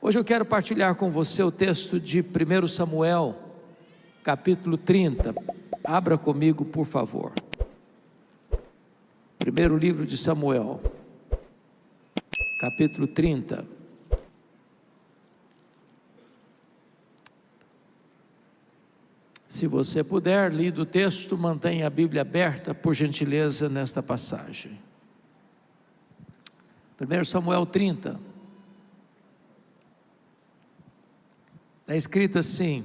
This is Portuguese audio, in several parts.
Hoje eu quero partilhar com você o texto de 1 Samuel, capítulo 30. Abra comigo, por favor. Primeiro livro de Samuel, capítulo 30. Se você puder, lido o texto, mantenha a Bíblia aberta, por gentileza, nesta passagem. 1 Samuel 30. Está escrito assim: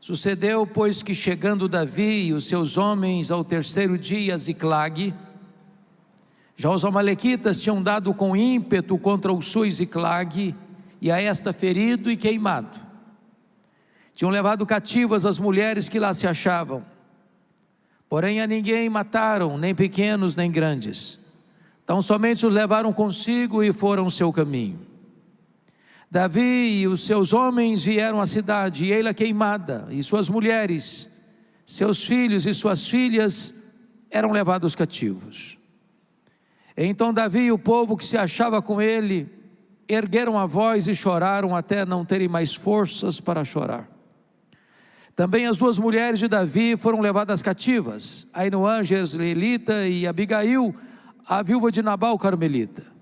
sucedeu, pois, que chegando Davi e os seus homens ao terceiro dia a Ziclague, já os amalequitas tinham dado com ímpeto contra o sul Ziclague, e a esta ferido e queimado. Tinham levado cativas as mulheres que lá se achavam, porém a ninguém mataram, nem pequenos nem grandes. Então somente os levaram consigo e foram o seu caminho. Davi e os seus homens vieram à cidade, e ei-la queimada, e suas mulheres, seus filhos e suas filhas eram levados cativos. Então Davi e o povo que se achava com ele ergueram a voz e choraram até não terem mais forças para chorar. Também as duas mulheres de Davi foram levadas cativas, Ainoã jezreelita e Abigail, a viúva de Nabal carmelita.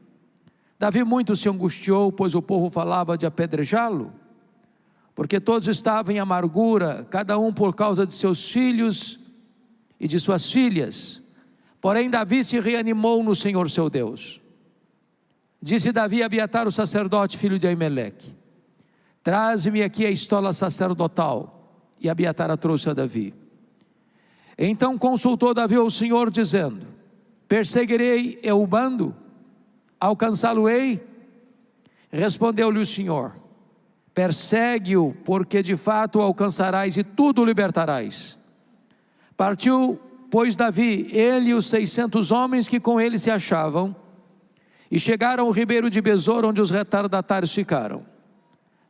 Davi muito se angustiou, pois o povo falava de apedrejá-lo, porque todos estavam em amargura, cada um por causa de seus filhos e de suas filhas. Porém Davi se reanimou no Senhor seu Deus. Disse Davi a Abiatar o sacerdote, filho de Aimeleque: traze-me aqui a estola sacerdotal. E Abiatar a trouxe a Davi. Então consultou Davi ao Senhor, dizendo: perseguirei eu o bando? Alcançá-lo-ei? Respondeu-lhe o Senhor: persegue-o, porque de fato o alcançarás e tudo o libertarás. Partiu, pois, Davi, ele e os 600 homens que com ele se achavam, e chegaram ao ribeiro de Besor, onde os retardatários ficaram.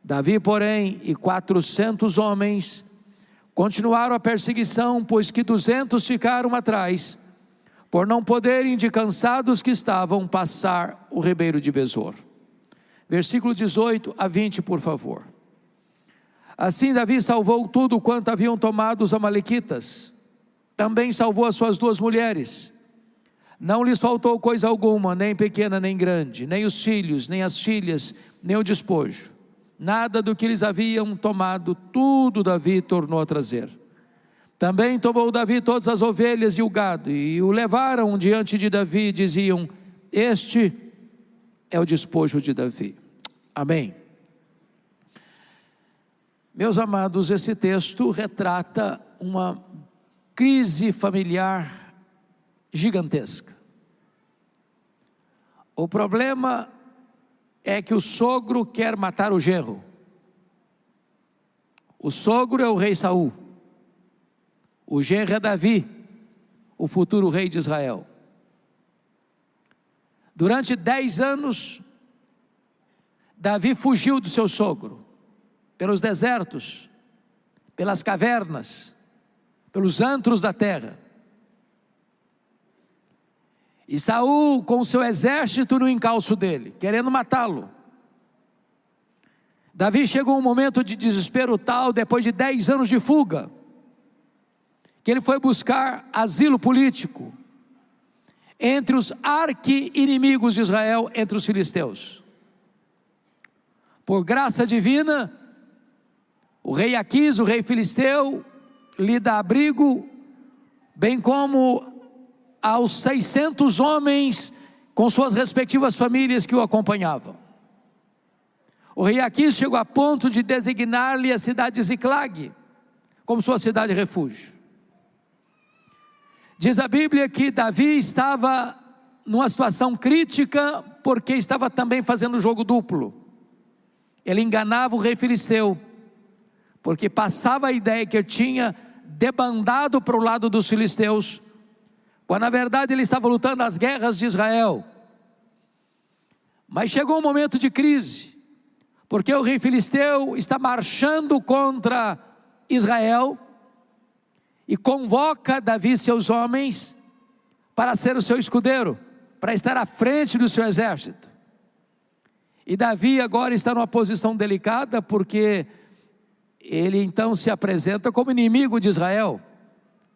Davi, porém, e 400 homens continuaram a perseguição, pois que 200 ficaram atrás, por não poderem, de cansados que estavam, passar o ribeiro de Besor. Versículo 18 a 20, por favor. Assim Davi salvou tudo quanto haviam tomado os amalequitas. Também salvou as suas duas mulheres. Não lhes faltou coisa alguma, nem pequena nem grande, nem os filhos, nem as filhas, nem o despojo. Nada do que eles haviam tomado, tudo Davi tornou a trazer. Também tomou Davi todas as ovelhas e o gado, e o levaram diante de Davi, e diziam: este é o despojo de Davi. Amém. Meus amados, esse texto retrata uma crise familiar gigantesca. O problema é que o sogro quer matar o genro. O sogro é o rei Saul. O genro é Davi, o futuro rei de Israel. Durante 10 anos, Davi fugiu do seu sogro, pelos desertos, pelas cavernas, pelos antros da terra. E Saul, com o seu exército no encalço dele, querendo matá-lo. Davi chegou a um momento de desespero tal, depois de 10 anos de fuga, que ele foi buscar asilo político entre os arqui-inimigos de Israel, entre os filisteus. Por graça divina, o rei Aquis, o rei filisteu, lhe dá abrigo, bem como aos 600 homens com suas respectivas famílias que o acompanhavam. O rei Aquis chegou a ponto de designar-lhe a cidade de Ziclague como sua cidade de refúgio. Diz a Bíblia que Davi estava numa situação crítica, porque estava também fazendo jogo duplo. Ele enganava o rei filisteu, porque passava a ideia que ele tinha debandado para o lado dos filisteus, quando na verdade ele estava lutando as guerras de Israel. Mas chegou um momento de crise, porque o rei filisteu está marchando contra Israel, e convoca Davi e seus homens para ser o seu escudeiro, para estar à frente do seu exército. E Davi agora está numa posição delicada, porque ele então se apresenta como inimigo de Israel,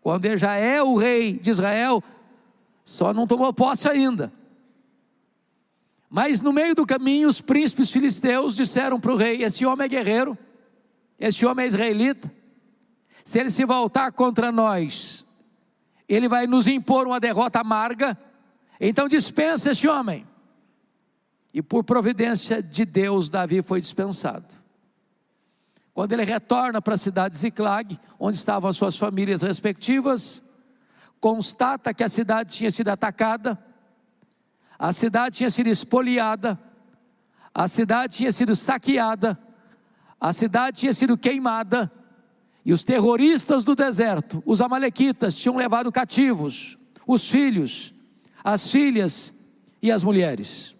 quando ele já é o rei de Israel, só não tomou posse ainda. Mas no meio do caminho, os príncipes filisteus disseram para o rei: esse homem é guerreiro, esse homem é israelita, se ele se voltar contra nós, ele vai nos impor uma derrota amarga, então dispensa esse homem. E por providência de Deus, Davi foi dispensado. Quando ele retorna para a cidade de Ziclag, onde estavam as suas famílias respectivas, constata que a cidade tinha sido atacada, a cidade tinha sido espoliada, a cidade tinha sido saqueada, a cidade tinha sido queimada, e os terroristas do deserto, os amalequitas, tinham levado cativos os filhos, as filhas e as mulheres.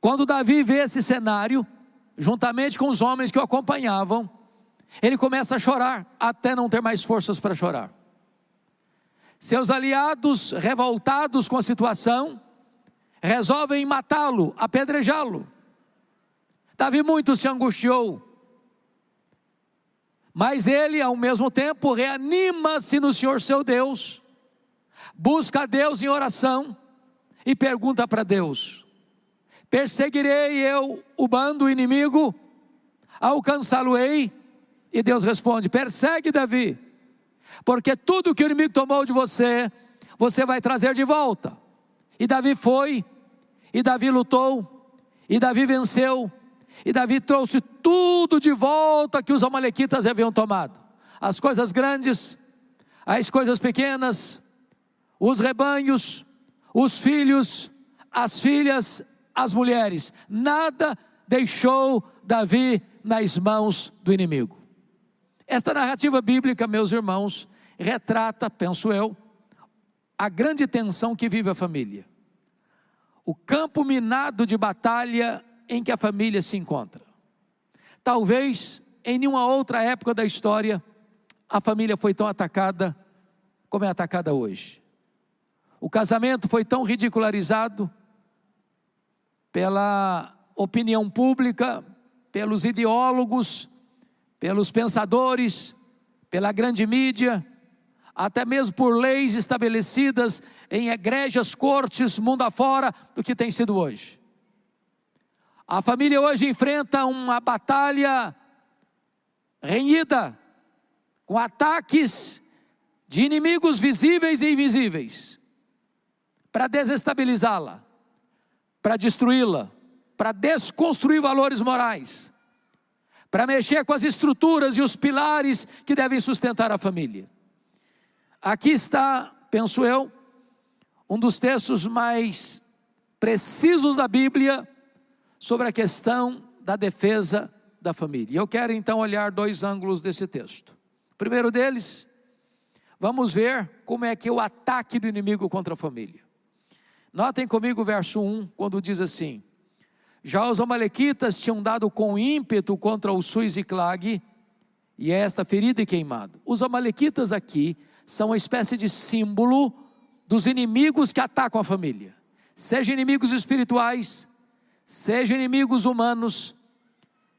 Quando Davi vê esse cenário, juntamente com os homens que o acompanhavam, ele começa a chorar, até não ter mais forças para chorar. Seus aliados, revoltados com a situação, resolvem matá-lo, apedrejá-lo. Davi muito se angustiou, mas ele ao mesmo tempo reanima-se no Senhor seu Deus, busca a Deus em oração e pergunta para Deus: perseguirei eu o bando inimigo? Alcançá-lo-ei? E Deus responde: persegue, Davi, porque tudo que o inimigo tomou de você, você vai trazer de volta. E Davi foi, e Davi lutou, e Davi venceu, e Davi trouxe tudo de volta que os amalequitas haviam tomado: as coisas grandes, as coisas pequenas, os rebanhos, os filhos, as filhas, as mulheres. Nada deixou Davi nas mãos do inimigo. Esta narrativa bíblica, meus irmãos, retrata, penso eu, a grande tensão que vive a família, o campo minado de batalha em que a família se encontra. Talvez em nenhuma outra época da história a família foi tão atacada como é atacada hoje. O casamento foi tão ridicularizado pela opinião pública, pelos ideólogos, pelos pensadores, pela grande mídia, até mesmo por leis estabelecidas em egrégias cortes mundo afora, do que tem sido hoje. A família hoje enfrenta uma batalha renhida, com ataques de inimigos visíveis e invisíveis, para desestabilizá-la, para destruí-la, para desconstruir valores morais, para mexer com as estruturas e os pilares que devem sustentar a família. Aqui está, penso eu, um dos textos mais precisos da Bíblia sobre a questão da defesa da família. E eu quero então olhar dois ângulos desse texto. O primeiro deles, vamos ver como é que é o ataque do inimigo contra a família. Notem comigo o verso 1, quando diz assim: já os amalequitas tinham dado com ímpeto contra o Sul e Ziclag, e esta ferida e queimado. Os amalequitas aqui são uma espécie de símbolo dos inimigos que atacam a família, sejam inimigos espirituais, sejam inimigos humanos,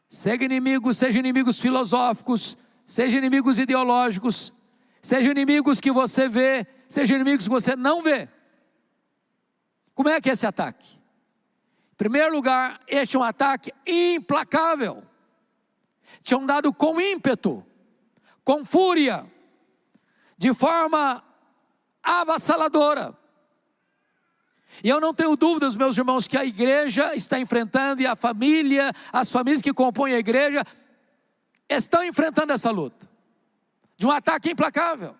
sejam inimigos filosóficos, sejam inimigos ideológicos, sejam inimigos que você vê, sejam inimigos que você não vê. Como é que é esse ataque? Em primeiro lugar, este é um ataque implacável. Tinham dado com ímpeto, com fúria, de forma avassaladora. E eu não tenho dúvidas, meus irmãos, que a igreja está enfrentando, e a família, as famílias que compõem a igreja, estão enfrentando essa luta, de um ataque implacável.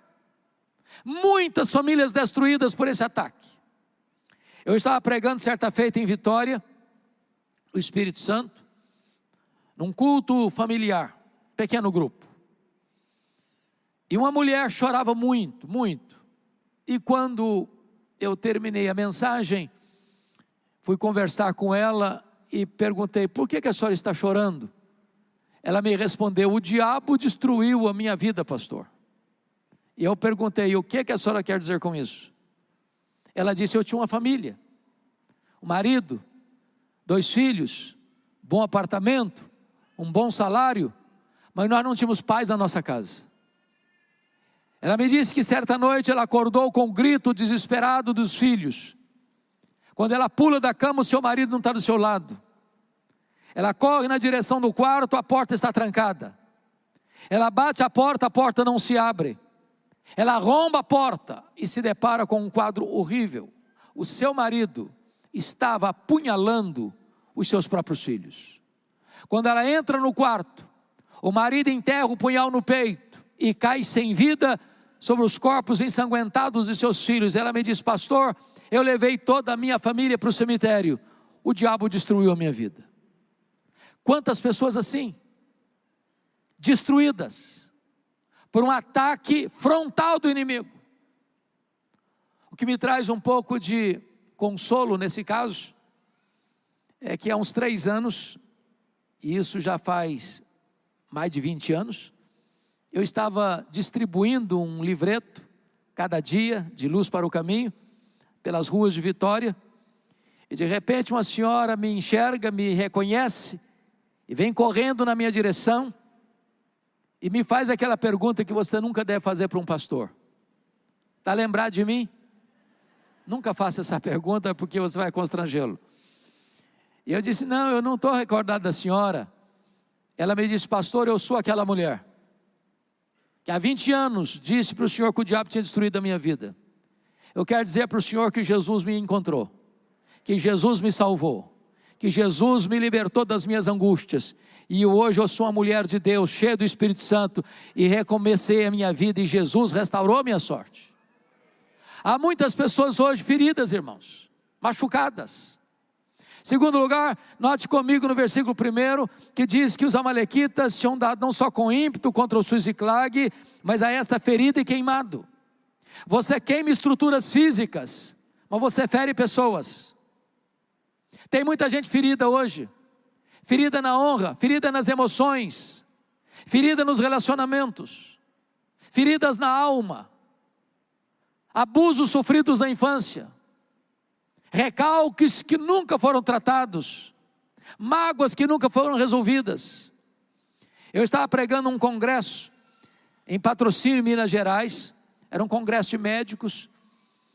Muitas famílias destruídas por esse ataque. Eu estava pregando certa feita em Vitória, o Espírito Santo, num culto familiar, pequeno grupo. E uma mulher chorava muito, muito. E quando eu terminei a mensagem, fui conversar com ela e perguntei: por que a senhora está chorando? Ela me respondeu: o diabo destruiu a minha vida, pastor. E eu perguntei: o que a senhora quer dizer com isso? Ela disse: eu tinha uma família, um marido, 2 filhos, bom apartamento, um bom salário, mas nós não tínhamos paz na nossa casa. Ela me disse que certa noite ela acordou com um grito desesperado dos filhos. Quando ela pula da cama, o seu marido não está do seu lado. Ela corre na direção do quarto, a porta está trancada. Ela bate a porta não se abre. Ela arromba a porta e se depara com um quadro horrível. O seu marido estava apunhalando os seus próprios filhos. Quando ela entra no quarto, o marido enterra o punhal no peito e cai sem vida sobre os corpos ensanguentados de seus filhos. Ela me diz: pastor, eu levei toda a minha família para o cemitério. O diabo destruiu a minha vida. Quantas pessoas assim, destruídas por um ataque frontal do inimigo. O que me traz um pouco de consolo nesse caso é que há uns 3 anos, e isso já faz mais de 20 anos, eu estava distribuindo um livreto, cada dia, de Luz para o Caminho, pelas ruas de Vitória, e de repente uma senhora me enxerga, me reconhece, e vem correndo na minha direção, e me faz aquela pergunta que você nunca deve fazer para um pastor: está lembrado de mim? Nunca faça essa pergunta, porque você vai constrangê-lo. E eu disse: não, eu não estou recordado da senhora. Ela me disse: pastor, eu sou aquela mulher que há 20 anos disse para o senhor que o diabo tinha destruído a minha vida. Eu quero dizer para o senhor que Jesus me encontrou, que Jesus me salvou, que Jesus me libertou das minhas angústias, e hoje eu sou uma mulher de Deus, cheia do Espírito Santo, e recomecei a minha vida, e Jesus restaurou a minha sorte. Há muitas pessoas hoje feridas, irmãos, machucadas. Segundo lugar, note comigo no versículo 1, que diz que os amalequitas tinham dado não só com ímpeto contra o Sus e Clag, mas a esta ferido e queimado. Você queima estruturas físicas, mas você fere pessoas. Tem muita gente ferida hoje, ferida na honra, ferida nas emoções, ferida nos relacionamentos, feridas na alma, abusos sofridos na infância, recalques que nunca foram tratados, mágoas que nunca foram resolvidas. Eu estava pregando um congresso em Patrocínio, Minas Gerais, era um congresso de médicos,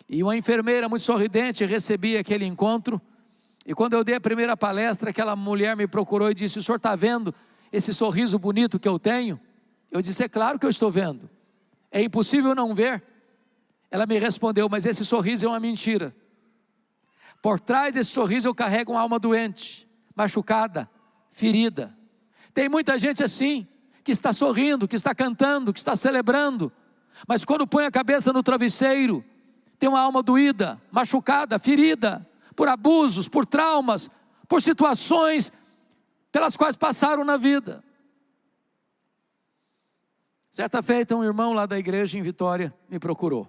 e uma enfermeira muito sorridente recebia aquele encontro, e quando eu dei a primeira palestra, aquela mulher me procurou e disse: o senhor está vendo esse sorriso bonito que eu tenho? Eu disse: é claro que eu estou vendo, é impossível não ver. Ela me respondeu: mas esse sorriso é uma mentira. Por trás desse sorriso eu carrego uma alma doente, machucada, ferida. Tem muita gente assim, que está sorrindo, que está cantando, que está celebrando, mas quando põe a cabeça no travesseiro, tem uma alma doída, machucada, ferida, por abusos, por traumas, por situações pelas quais passaram na vida. Certa feita, um irmão lá da igreja em Vitória me procurou.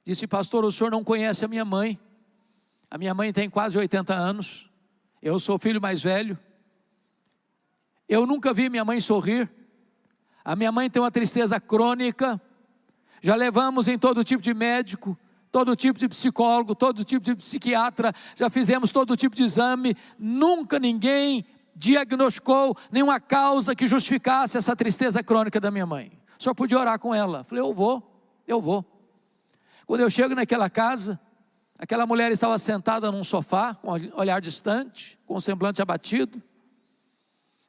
Disse: pastor, o senhor não conhece a minha mãe. A minha mãe tem quase 80 anos, eu sou o filho mais velho, eu nunca vi minha mãe sorrir, a minha mãe tem uma tristeza crônica, já levamos em todo tipo de médico, todo tipo de psicólogo, todo tipo de psiquiatra, já fizemos todo tipo de exame, nunca ninguém diagnosticou nenhuma causa que justificasse essa tristeza crônica da minha mãe. O senhor podia orar com ela? Falei: eu vou. Quando eu chego naquela casa, aquela mulher estava sentada num sofá, com um olhar distante, com um semblante abatido.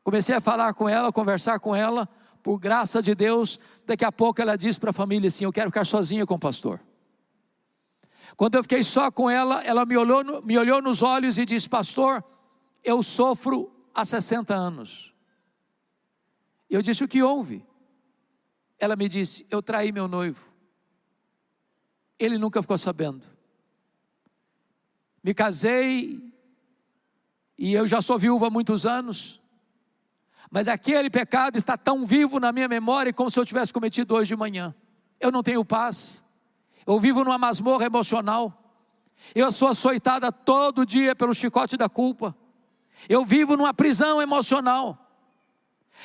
Comecei a falar com ela, conversar com ela, por graça de Deus. Daqui a pouco ela disse para a família assim: eu quero ficar sozinha com o pastor. Quando eu fiquei só com ela, ela me olhou nos olhos e disse: pastor, eu sofro há 60 anos. Eu disse: o que houve? Ela me disse: eu traí meu noivo. Ele nunca ficou sabendo. Me casei, e eu já sou viúva há muitos anos, mas aquele pecado está tão vivo na minha memória, como se eu tivesse cometido hoje de manhã. Eu não tenho paz, eu vivo numa masmorra emocional, eu sou açoitada todo dia pelo chicote da culpa, eu vivo numa prisão emocional.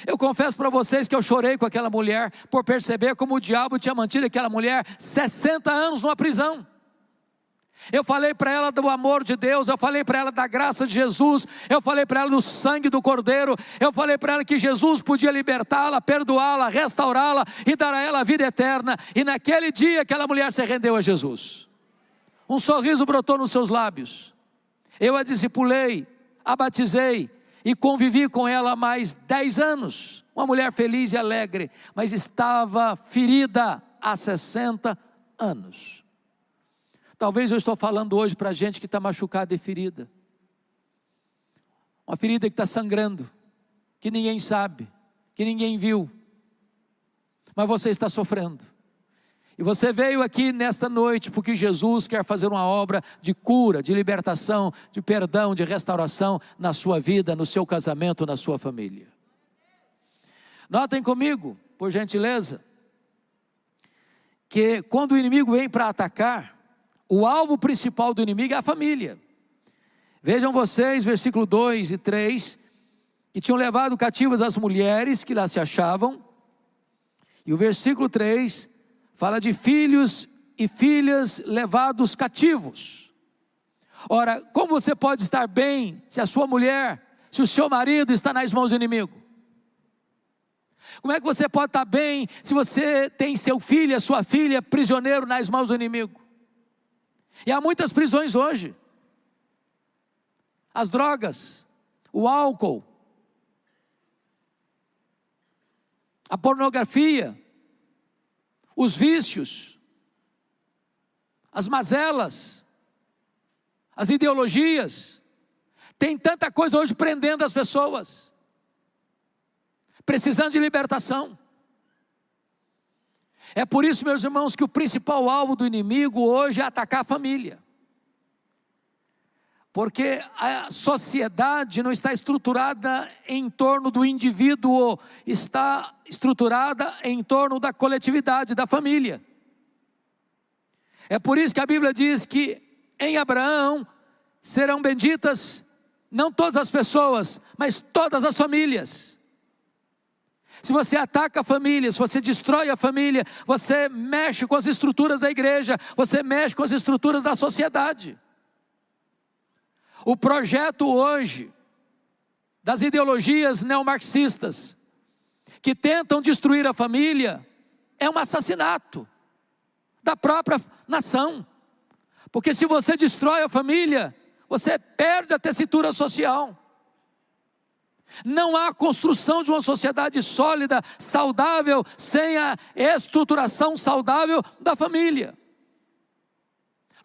Eu confesso para vocês que eu chorei com aquela mulher, por perceber como o diabo tinha mantido aquela mulher 60 anos numa prisão. Eu falei para ela do amor de Deus, eu falei para ela da graça de Jesus, eu falei para ela do sangue do Cordeiro, eu falei para ela que Jesus podia libertá-la, perdoá-la, restaurá-la e dar a ela a vida eterna. E naquele dia aquela mulher se rendeu a Jesus. Um sorriso brotou nos seus lábios. Eu a discipulei, a batizei e convivi com ela mais 10 anos. Uma mulher feliz e alegre, mas estava ferida há 60 anos. Talvez eu estou falando hoje para gente que está machucada e ferida. Uma ferida que está sangrando, que ninguém sabe, que ninguém viu. Mas você está sofrendo. E você veio aqui nesta noite porque Jesus quer fazer uma obra de cura, de libertação, de perdão, de restauração na sua vida, no seu casamento, na sua família. Notem comigo, por gentileza, que quando o inimigo vem para atacar, o alvo principal do inimigo é a família. Vejam vocês, versículo 2 e 3, que tinham levado cativas as mulheres que lá se achavam. E o versículo 3 fala de filhos e filhas levados cativos. Ora, como você pode estar bem se a sua mulher, se o seu marido está nas mãos do inimigo? Como é que você pode estar bem se você tem seu filho, a sua filha, prisioneiro nas mãos do inimigo? E há muitas prisões hoje. As drogas, o álcool, a pornografia, os vícios, as mazelas, as ideologias. Tem tanta coisa hoje prendendo as pessoas, precisando de libertação. É por isso, meus irmãos, que o principal alvo do inimigo hoje é atacar a família. Porque a sociedade não está estruturada em torno do indivíduo, está estruturada em torno da coletividade, da família. É por isso que a Bíblia diz que em Abraão serão benditas não todas as pessoas, mas todas as famílias. Se você ataca a família, se você destrói a família, você mexe com as estruturas da igreja, você mexe com as estruturas da sociedade. O projeto hoje das ideologias neomarxistas que tentam destruir a família é um assassinato da própria nação. Porque se você destrói a família, você perde a tessitura social. Não há construção de uma sociedade sólida, saudável, sem a estruturação saudável da família.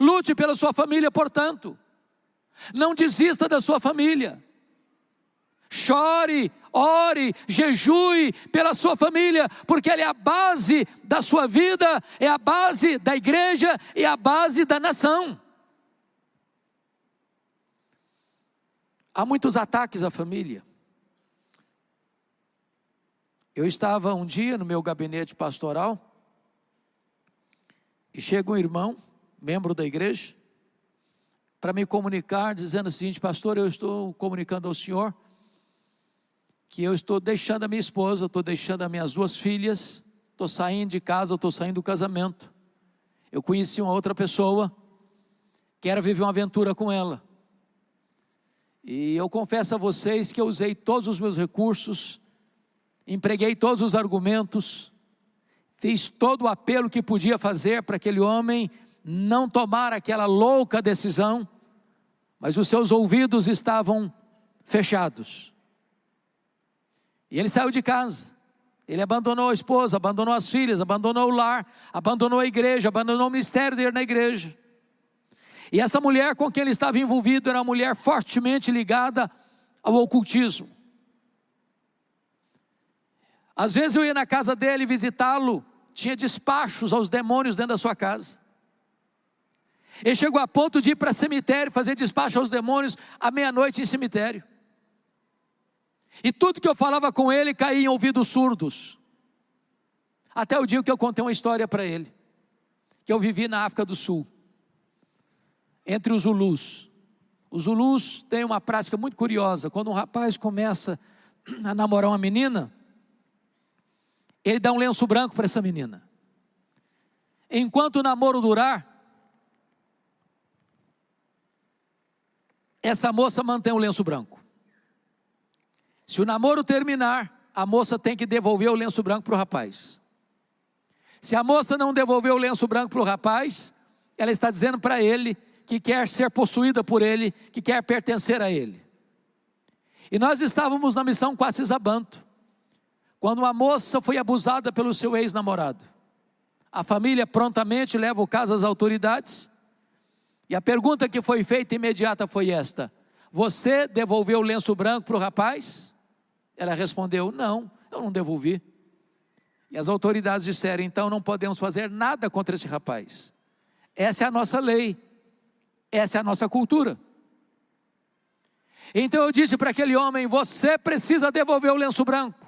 Lute pela sua família, portanto. Não desista da sua família. Chore, ore, jejue pela sua família, porque ela é a base da sua vida, é a base da igreja, é a base da nação. Há muitos ataques à família. Eu estava um dia no meu gabinete pastoral, e chega um irmão, membro da igreja, para me comunicar, dizendo o seguinte: pastor, eu estou comunicando ao senhor, que eu estou deixando a minha esposa, estou deixando as minhas 2 filhas, estou saindo de casa, estou saindo do casamento. Eu conheci uma outra pessoa, quero viver uma aventura com ela. E eu confesso a vocês que eu usei todos os meus recursos, empreguei todos os argumentos, fiz todo o apelo que podia fazer para aquele homem não tomar aquela louca decisão, mas os seus ouvidos estavam fechados. E ele saiu de casa, ele abandonou a esposa, abandonou as filhas, abandonou o lar, abandonou a igreja, abandonou o ministério dele na igreja. E essa mulher com quem ele estava envolvido era uma mulher fortemente ligada ao ocultismo. Às vezes eu ia na casa dele visitá-lo, tinha despachos aos demônios dentro da sua casa. Ele chegou a ponto de ir para cemitério, fazer despacho aos demônios à meia-noite em cemitério. E tudo que eu falava com ele caía em ouvidos surdos. Até o dia que eu contei uma história para ele, que eu vivi na África do Sul, entre os Zulus. Os Zulus têm uma prática muito curiosa. Quando um rapaz começa a namorar uma menina, ele dá um lenço branco para essa menina. Enquanto o namoro durar, essa moça mantém o lenço branco. Se o namoro terminar, a moça tem que devolver o lenço branco para o rapaz. Se a moça não devolver o lenço branco para o rapaz, ela está dizendo para ele que quer ser possuída por ele, que quer pertencer a ele. E nós estávamos na missão Quacis Abanto, quando uma moça foi abusada pelo seu ex-namorado. A família prontamente leva o caso às autoridades, e a pergunta que foi feita imediata foi esta: você devolveu o lenço branco para o rapaz? Ela respondeu: não, eu não devolvi. E as autoridades disseram: então não podemos fazer nada contra esse rapaz. Essa é a nossa lei, essa é a nossa cultura. Então eu disse para aquele homem: você precisa devolver o lenço branco.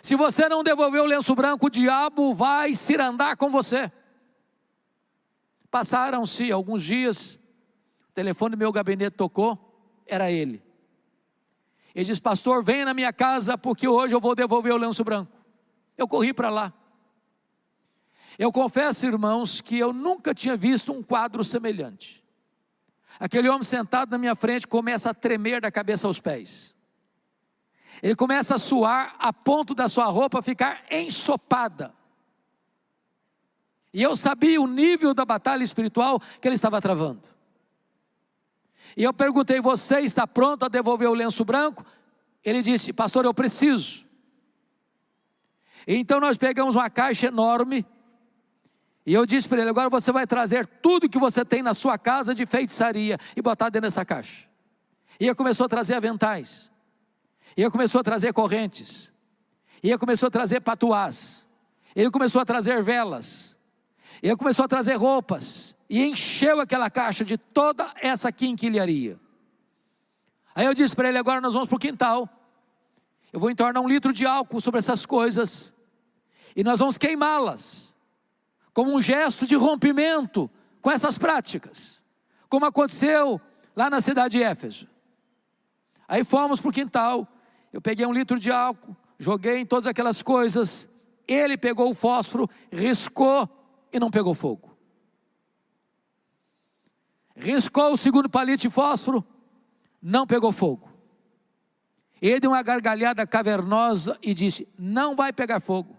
Se você não devolver o lenço branco, o diabo vai cirandar com você. Passaram-se alguns dias, o telefone do meu gabinete tocou, era ele. Ele disse: pastor, venha na minha casa, porque hoje eu vou devolver o lenço branco. Eu corri para lá. Eu confesso, irmãos, que eu nunca tinha visto um quadro semelhante. Aquele homem sentado na minha frente começa a tremer da cabeça aos pés. Ele começa a suar a ponto da sua roupa ficar ensopada. E eu sabia o nível da batalha espiritual que ele estava travando. E eu perguntei: você está pronto a devolver o lenço branco? Ele disse: pastor, eu preciso. Então nós pegamos uma caixa enorme, e eu disse para ele: agora você vai trazer tudo que você tem na sua casa de feitiçaria e botar dentro dessa caixa. E ele começou a trazer aventais, e ele começou a trazer correntes, e ele começou a trazer patuás, ele começou a trazer velas, ele começou a trazer roupas, e encheu aquela caixa de toda essa quinquilharia. Aí eu disse para ele: agora nós vamos para o quintal, eu vou entornar 1 litro de álcool sobre essas coisas, e nós vamos queimá-las, como um gesto de rompimento com essas práticas, como aconteceu lá na cidade de Éfeso. Aí fomos para o quintal, eu peguei 1 litro de álcool, joguei em todas aquelas coisas, ele pegou o fósforo, riscou e não pegou fogo. Riscou o segundo palito de fósforo, não pegou fogo. Ele deu uma gargalhada cavernosa e disse: não vai pegar fogo.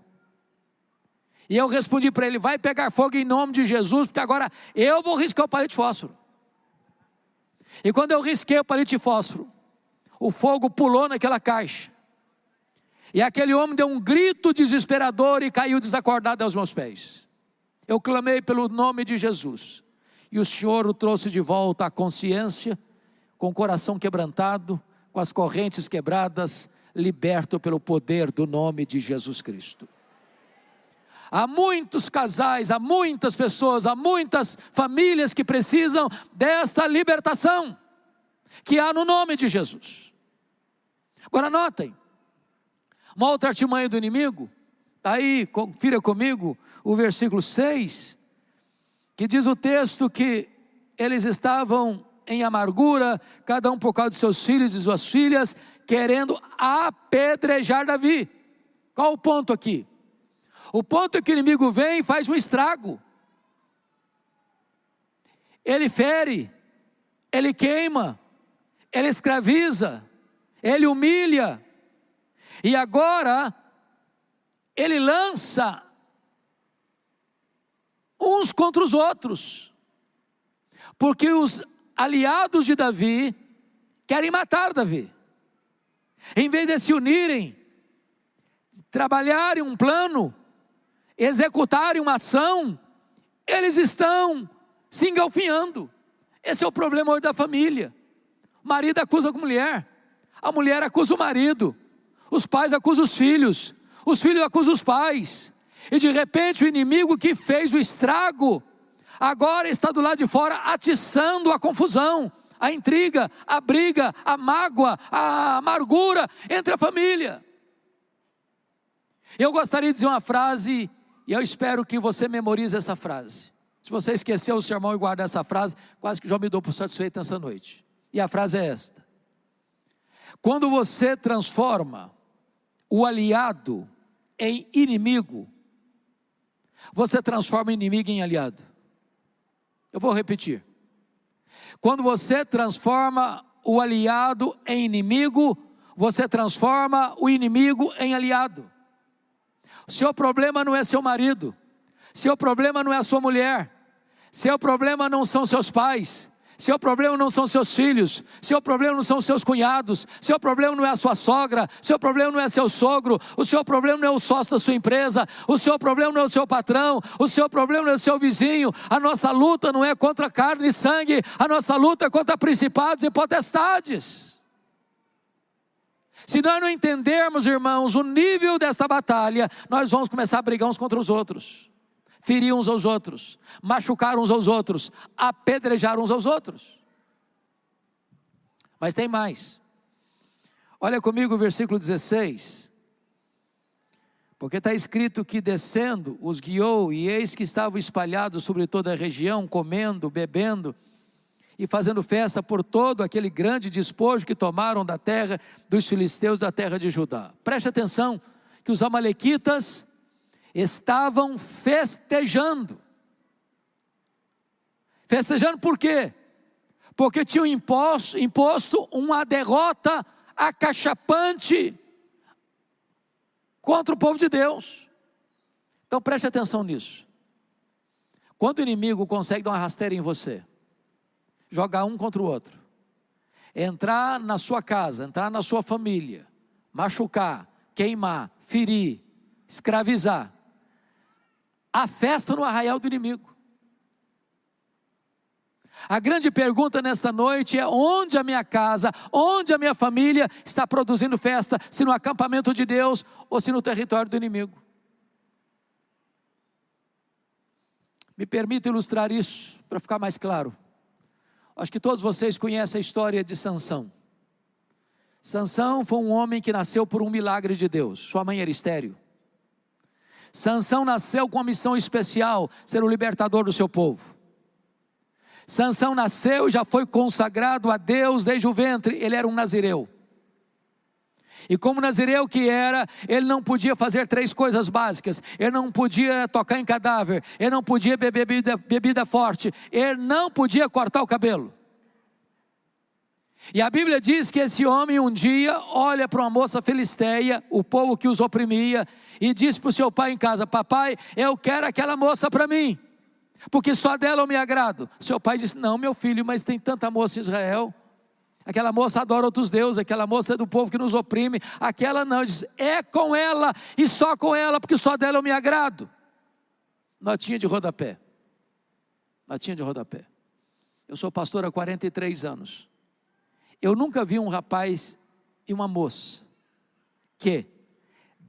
E eu respondi para ele: vai pegar fogo em nome de Jesus, porque agora eu vou riscar o palito de fósforo. E quando eu risquei o palito de fósforo, o fogo pulou naquela caixa, e aquele homem deu um grito desesperador e caiu desacordado aos meus pés. Eu clamei pelo nome de Jesus, e o Senhor o trouxe de volta à consciência, com o coração quebrantado, com as correntes quebradas, liberto pelo poder do nome de Jesus Cristo. Há muitos casais, há muitas pessoas, há muitas famílias que precisam desta libertação, que há no nome de Jesus. Agora notem, uma outra artimanha do inimigo, está aí, confira comigo o versículo 6, que diz o texto que eles estavam em amargura, cada um por causa de seus filhos e suas filhas, querendo apedrejar Davi. Qual o ponto aqui? O ponto é que o inimigo vem e faz um estrago. Ele fere, ele queima, ele escraviza, ele humilha, e agora ele lança uns contra os outros, porque os aliados de Davi querem matar Davi. Em vez de se unirem, trabalharem um plano, executarem uma ação, eles estão se engalfinhando. Esse é o problema hoje da família. O marido acusa a mulher acusa o marido, os pais acusam os filhos acusam os pais, e de repente o inimigo que fez o estrago, agora está do lado de fora atiçando a confusão, a intriga, a briga, a mágoa, a amargura entre a família. Eu gostaria de dizer uma frase, e eu espero que você memorize essa frase. Se você esqueceu o sermão e guardar essa frase, quase que já me dou por satisfeito nessa noite. E a frase é esta: quando você transforma o aliado em inimigo, você transforma o inimigo em aliado. Eu vou repetir. Quando você transforma o aliado em inimigo, você transforma o inimigo em aliado. O seu problema não é seu marido, seu problema não é a sua mulher, seu problema não são seus pais, seu problema não são seus filhos, seu problema não são seus cunhados, seu problema não é a sua sogra, seu problema não é seu sogro, o seu problema não é o sócio da sua empresa, o seu problema não é o seu patrão, o seu problema não é o seu vizinho. A nossa luta não é contra carne e sangue, a nossa luta é contra principados e potestades. Se nós não entendermos, irmãos, o nível desta batalha, nós vamos começar a brigar uns contra os outros, ferir uns aos outros, machucar uns aos outros, apedrejar uns aos outros. Mas tem mais. Olha comigo o versículo 16. Porque está escrito que descendo os guiou, e eis que estavam espalhados sobre toda a região, comendo, bebendo e fazendo festa por todo aquele grande despojo que tomaram da terra dos filisteus, da terra de Judá. Preste atenção que os amalequitas estavam festejando. Festejando por quê? Porque tinham imposto uma derrota acachapante contra o povo de Deus. Então preste atenção nisso. Quando o inimigo consegue dar uma rasteira em você, jogar um contra o outro, entrar na sua casa, entrar na sua família, machucar, queimar, ferir, escravizar, a festa no arraial do inimigo. A grande pergunta nesta noite é: onde a minha casa, onde a minha família está produzindo festa? Se no acampamento de Deus ou se no território do inimigo? Me permita ilustrar isso para ficar mais claro. Acho que todos vocês conhecem a história de Sansão. Sansão foi um homem que nasceu por um milagre de Deus. Sua mãe era estéril. Sansão nasceu com uma missão especial, ser o libertador do seu povo. Sansão nasceu e já foi consagrado a Deus desde o ventre. Ele era um nazireu. E como nazireu que era, ele não podia fazer 3 coisas básicas. Ele não podia tocar em cadáver, ele não podia beber bebida forte, ele não podia cortar o cabelo. E a Bíblia diz que esse homem um dia olha para uma moça filisteia, o povo que os oprimia, e diz para o seu pai em casa: papai, eu quero aquela moça para mim, porque só dela eu me agrado. Seu pai disse: não, meu filho, mas tem tanta moça em Israel. Aquela moça adora outros deuses, aquela moça é do povo que nos oprime, aquela não. Ele diz: é com ela e só com ela, porque só dela eu me agrado. Notinha de rodapé. Notinha de rodapé. Eu sou pastor há 43 anos. Eu nunca vi um rapaz e uma moça que,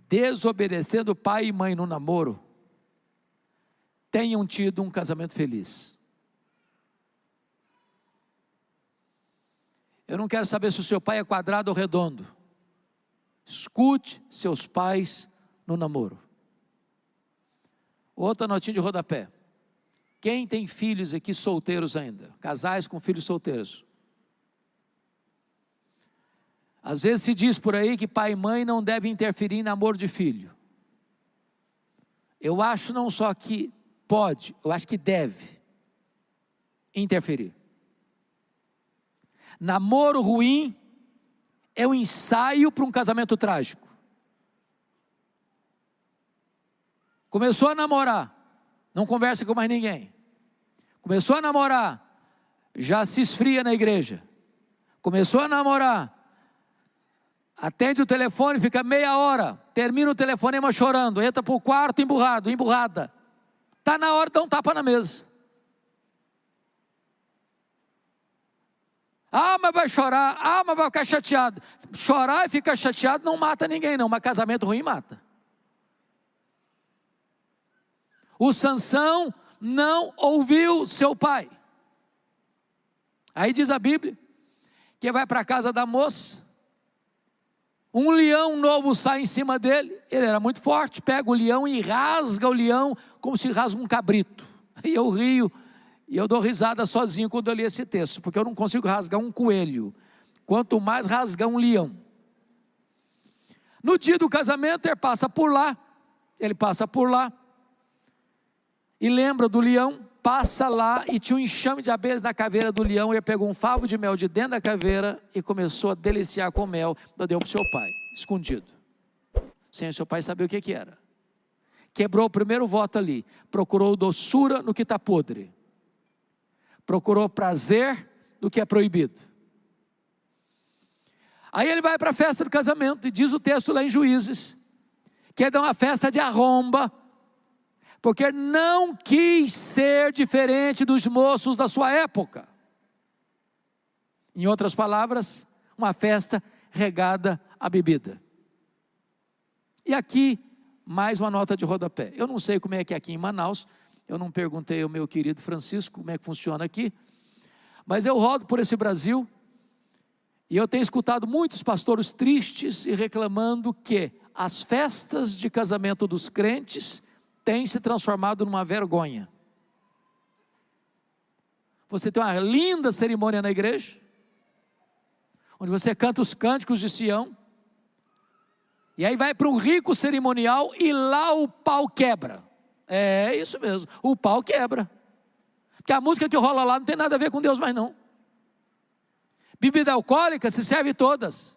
desobedecendo pai e mãe no namoro, tenham tido um casamento feliz. Eu não quero saber se o seu pai é quadrado ou redondo. Escute seus pais no namoro. Outra notinha de rodapé. Quem tem filhos aqui solteiros ainda? Casais com filhos solteiros. Às vezes se diz por aí que pai e mãe não devem interferir em namoro de filho. Eu acho não só que pode, eu acho que deve interferir. Namoro ruim é um ensaio para um casamento trágico. Começou a namorar, não conversa com mais ninguém. Começou a namorar, já se esfria na igreja. Começou a namorar, atende o telefone, fica meia hora, termina o telefonema chorando, entra para o quarto emburrada. Está na hora de dar um tapa na mesa. Ah, mas vai chorar, ah, mas vai ficar chateado. Chorar e ficar chateado não mata ninguém não, mas casamento ruim mata. O Sansão não ouviu seu pai. Aí diz a Bíblia, que vai para a casa da moça, um leão novo sai em cima dele, ele era muito forte, pega o leão e rasga o leão, como se rasga um cabrito. Aí eu rio, e eu dou risada sozinho quando eu li esse texto, porque eu não consigo rasgar um coelho, quanto mais rasgar um leão. No dia do casamento ele passa por lá, e lembra do leão, passa lá e tinha um enxame de abelhas na caveira do leão. Ele pegou um favo de mel de dentro da caveira e começou a deliciar com mel. Deu para o seu pai, escondido, sem o seu pai saber o que era. Quebrou o primeiro voto ali. Procurou doçura no que está podre. Procurou prazer no que é proibido. Aí ele vai para a festa do casamento, e diz o texto lá em Juízes, que ele dá uma festa de arromba, porque não quis ser diferente dos moços da sua época. Em outras palavras, uma festa regada à bebida. E aqui, mais uma nota de rodapé. Eu não sei como é que é aqui em Manaus, eu não perguntei ao meu querido Francisco como é que funciona aqui, mas eu rodo por esse Brasil, e eu tenho escutado muitos pastores tristes e reclamando que as festas de casamento dos crentes têm se transformado numa vergonha. Você tem uma linda cerimônia na igreja, onde você canta os cânticos de Sião, e aí vai para um rico cerimonial e lá o pau quebra. É isso mesmo, o pau quebra. Porque a música que rola lá não tem nada a ver com Deus mais não. Bebida alcoólica se serve todas.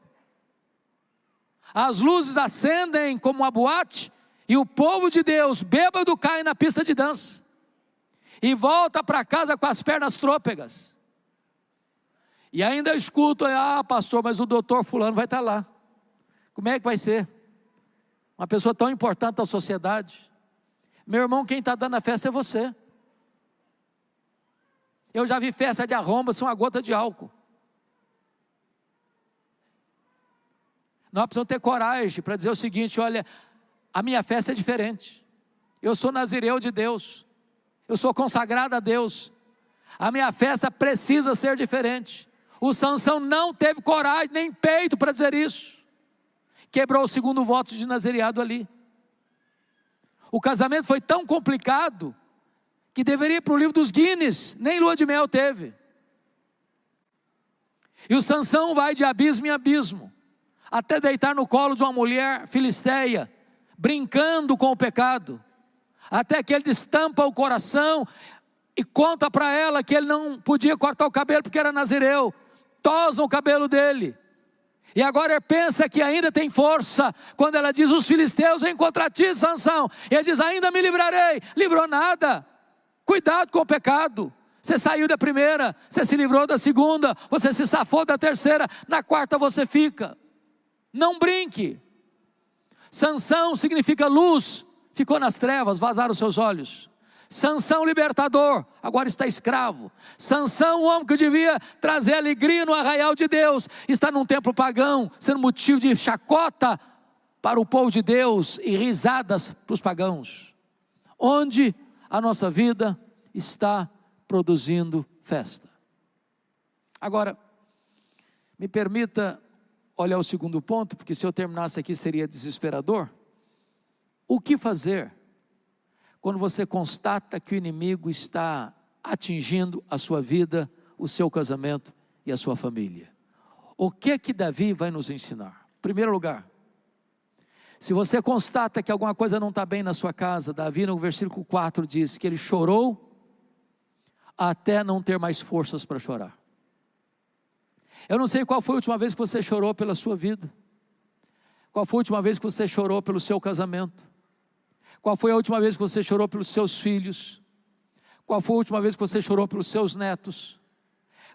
As luzes acendem como uma boate e o povo de Deus, bêbado, cai na pista de dança. E volta para casa com as pernas trôpegas. E ainda eu escuto, pastor, mas o doutor fulano vai estar lá. Como é que vai ser? Uma pessoa tão importante da sociedade. Meu irmão, quem está dando a festa é você. Eu já vi festa de arromba sem uma gota de álcool. Nós precisamos ter coragem para dizer o seguinte: olha, a minha festa é diferente. Eu sou nazireu de Deus. Eu sou consagrado a Deus. A minha festa precisa ser diferente. O Sansão não teve coragem nem peito para dizer isso. Quebrou o segundo voto de nazireado ali. O casamento foi tão complicado que deveria ir para o livro dos Guinness, nem lua de mel teve. E o Sansão vai de abismo em abismo, até deitar no colo de uma mulher filisteia, brincando com o pecado, até que ele destampa o coração e conta para ela que ele não podia cortar o cabelo porque era nazireu. Tosam o cabelo dele. E agora ele pensa que ainda tem força, quando ela diz: os filisteus vêm contra ti, Sansão. E ele diz: ainda me livrarei. Livrou nada. Cuidado com o pecado. Você saiu da primeira, você se livrou da segunda, você se safou da terceira, na quarta você fica. Não brinque. Sansão significa luz, ficou nas trevas, vazaram os seus olhos. Sansão libertador, agora está escravo. Sansão, o homem que devia trazer alegria no arraial de Deus, está num templo pagão, sendo motivo de chacota para o povo de Deus e risadas para os pagãos. Onde a nossa vida está produzindo festa. Agora, me permita olhar o segundo ponto, porque se eu terminasse aqui seria desesperador. O que fazer quando você constata que o inimigo está atingindo a sua vida, o seu casamento e a sua família? O que Davi vai nos ensinar? Em primeiro lugar, se você constata que alguma coisa não está bem na sua casa, Davi no versículo 4 diz que ele chorou até não ter mais forças para chorar. Eu não sei qual foi a última vez que você chorou pela sua vida. Qual foi a última vez que você chorou pelo seu casamento? Qual foi a última vez que você chorou pelos seus filhos? Qual foi a última vez que você chorou pelos seus netos?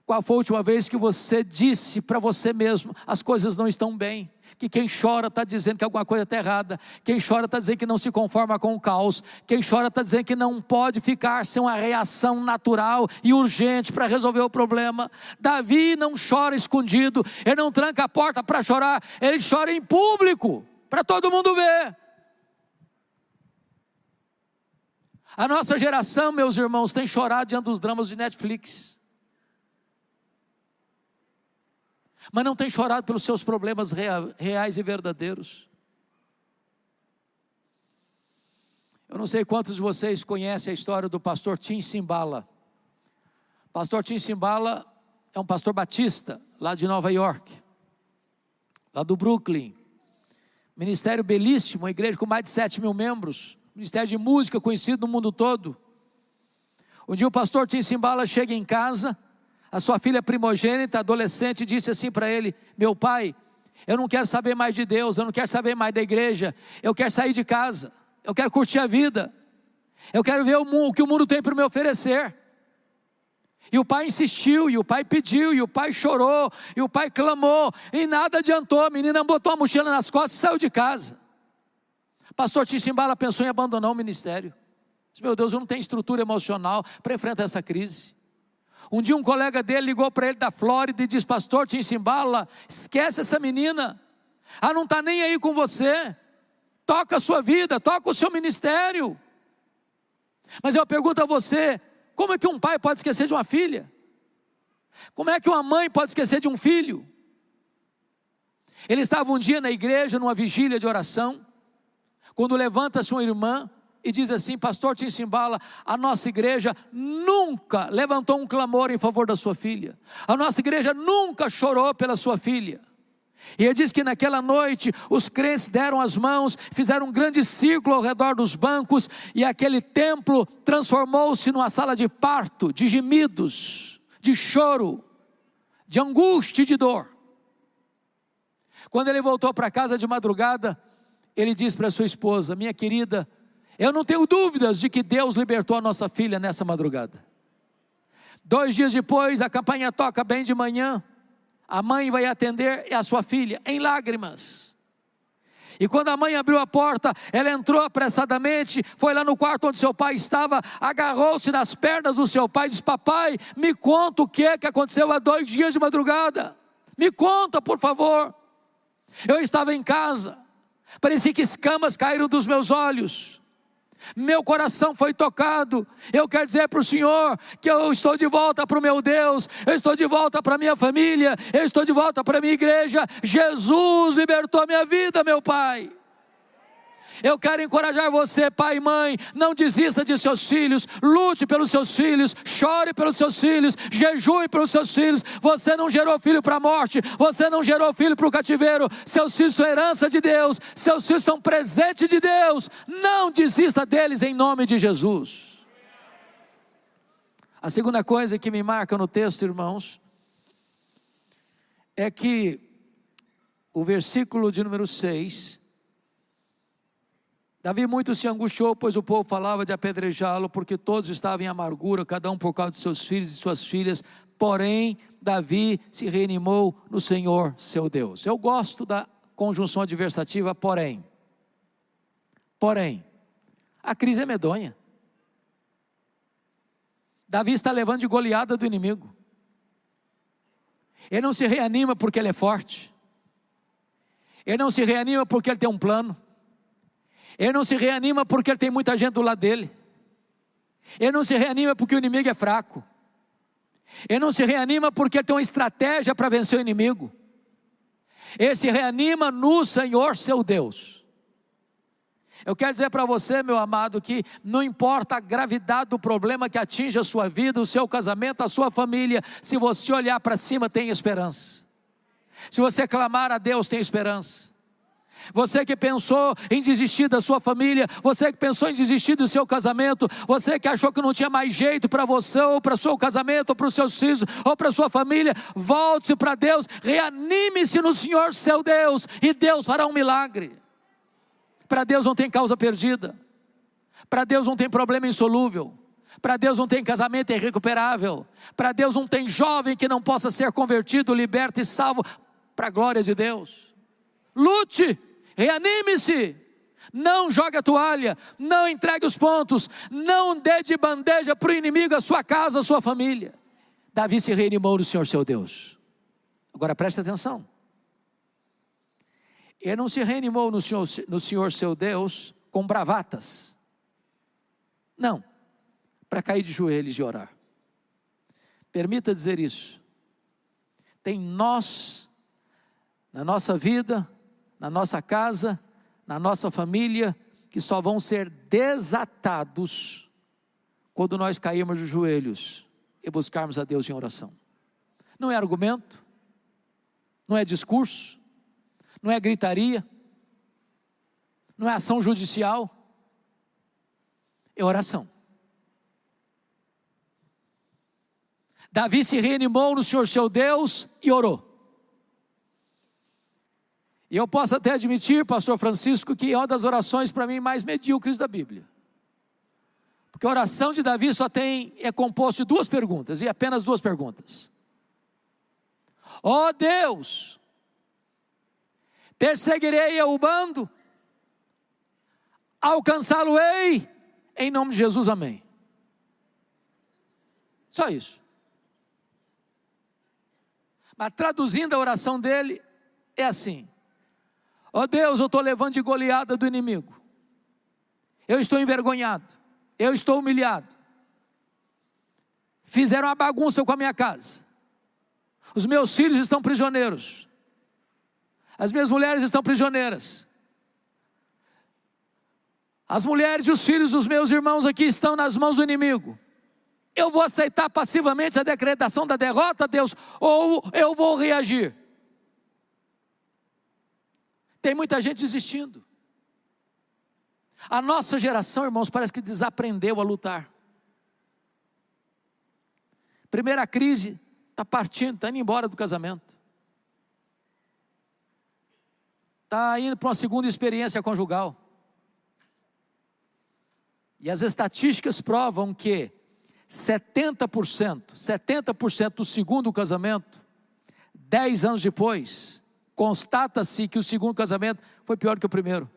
Qual foi a última vez que você disse para você mesmo: as coisas não estão bem? Que quem chora está dizendo que alguma coisa está errada. Quem chora está dizendo que não se conforma com o caos. Quem chora está dizendo que não pode ficar sem uma reação natural e urgente para resolver o problema. Davi não chora escondido, ele não tranca a porta para chorar, ele chora em público, para todo mundo ver. A nossa geração, meus irmãos, tem chorado diante dos dramas de Netflix, mas não tem chorado pelos seus problemas reais e verdadeiros. Eu não sei quantos de vocês conhecem a história do pastor Tim Cymbala. Pastor Tim Cymbala é um pastor batista, lá de Nova York, lá do Brooklyn. Ministério belíssimo, uma igreja com mais de 7.000 membros. Ministério de música conhecido no mundo todo. Um dia o pastor Tim Simbala chega em casa, a sua filha primogênita, adolescente, disse assim para ele: meu pai, eu não quero saber mais de Deus, eu não quero saber mais da igreja, eu quero sair de casa, eu quero curtir a vida, eu quero ver o que o mundo tem para me oferecer. E o pai insistiu, e o pai pediu, e o pai chorou, e o pai clamou, e nada adiantou. A menina botou a mochila nas costas e saiu de casa. Pastor Tim Simbala pensou em abandonar o ministério. Disse: meu Deus, eu não tenho estrutura emocional para enfrentar essa crise. Um dia um colega dele ligou para ele da Flórida e disse: pastor Tim Simbala, esquece essa menina, ela não está nem aí com você, toca a sua vida, toca o seu ministério. Mas eu pergunto a você, como é que um pai pode esquecer de uma filha? Como é que uma mãe pode esquecer de um filho? Ele estava um dia na igreja, numa vigília de oração, quando levanta-se uma irmã e diz assim: pastor Tim Simbala, a nossa igreja nunca levantou um clamor em favor da sua filha, a nossa igreja nunca chorou pela sua filha. E ele diz que naquela noite os crentes deram as mãos, fizeram um grande círculo ao redor dos bancos, e aquele templo transformou-se numa sala de parto, de gemidos, de choro, de angústia e de dor. Quando ele voltou para casa de madrugada, ele disse para sua esposa: minha querida, eu não tenho dúvidas de que Deus libertou a nossa filha nessa madrugada. 2 dias depois, a campainha toca bem de manhã, a mãe vai atender a sua filha, em lágrimas. E quando a mãe abriu a porta, ela entrou apressadamente, foi lá no quarto onde seu pai estava, agarrou-se nas pernas do seu pai e disse: papai, me conta o que aconteceu há 2 dias de madrugada, me conta por favor. Eu estava em casa, parecia que escamas caíram dos meus olhos, meu coração foi tocado. Eu quero dizer para o Senhor que eu estou de volta para o meu Deus, eu estou de volta para a minha família, eu estou de volta para a minha igreja. Jesus libertou a minha vida, meu pai. Eu quero encorajar você, pai e mãe, não desista de seus filhos, lute pelos seus filhos, chore pelos seus filhos, jejue pelos seus filhos. Você não gerou filho para a morte, você não gerou filho para o cativeiro, seus filhos são herança de Deus, seus filhos são presente de Deus. Não desista deles em nome de Jesus. A segunda coisa que me marca no texto, irmãos, é que o versículo de número 6, Davi muito se angustiou, pois o povo falava de apedrejá-lo, porque todos estavam em amargura, cada um por causa de seus filhos e suas filhas. Porém, Davi se reanimou no Senhor seu Deus. Eu gosto da conjunção adversativa porém. Porém, a crise é medonha. Davi está levando de goleada do inimigo. Ele não se reanima porque ele é forte. Ele não se reanima porque ele tem um plano. Ele não se reanima porque ele tem muita gente do lado dele. Ele não se reanima porque o inimigo é fraco. Ele não se reanima porque ele tem uma estratégia para vencer o inimigo. Ele se reanima no Senhor seu Deus. Eu quero dizer para você, meu amado, que não importa a gravidade do problema que atinge a sua vida, o seu casamento, a sua família, se você olhar para cima, tem esperança. Se você clamar a Deus, tem esperança. Você que pensou em desistir da sua família, você que pensou em desistir do seu casamento, você que achou que não tinha mais jeito para você, ou para o seu casamento, ou para os seus filhos, ou para a sua família, volte-se para Deus, reanime-se no Senhor seu Deus, e Deus fará um milagre. Para Deus não tem causa perdida, para Deus não tem problema insolúvel, para Deus não tem casamento irrecuperável, para Deus não tem jovem que não possa ser convertido, liberto e salvo, para a glória de Deus. Lute, reanime-se, não jogue a toalha, não entregue os pontos, não dê de bandeja para o inimigo a sua casa, a sua família. Davi se reanimou no Senhor seu Deus. Agora preste atenção, ele não se reanimou no Senhor seu Deus com bravatas, não, para cair de joelhos e orar. Permita dizer isso, tem nós, na nossa vida, na nossa casa, na nossa família, que só vão ser desatados quando nós cairmos de joelhos e buscarmos a Deus em oração. Não é argumento, não é discurso, não é gritaria, não é ação judicial, é oração. Davi se reanimou no Senhor seu Deus e orou. E eu posso até admitir, pastor Francisco, que é uma das orações para mim mais medíocres da Bíblia. Porque a oração de Davi é composta de duas perguntas, e apenas duas perguntas. Ó Deus, perseguirei o bando, alcançá-lo-ei, em nome de Jesus, amém. Só isso. Mas traduzindo a oração dele, é assim: ó Deus, eu estou levando de goleada do inimigo, eu estou envergonhado, eu estou humilhado, fizeram uma bagunça com a minha casa, os meus filhos estão prisioneiros, as minhas mulheres estão prisioneiras, as mulheres e os filhos dos meus irmãos aqui estão nas mãos do inimigo. Eu vou aceitar passivamente a decretação da derrota, Deus, ou eu vou reagir? Tem muita gente desistindo. A nossa geração, irmãos, parece que desaprendeu a lutar. Primeira crise, está partindo, está indo embora do casamento. Está indo para uma segunda experiência conjugal. E as estatísticas provam que 70% do segundo casamento, 10 anos depois, constata-se que o segundo casamento foi pior que o primeiro.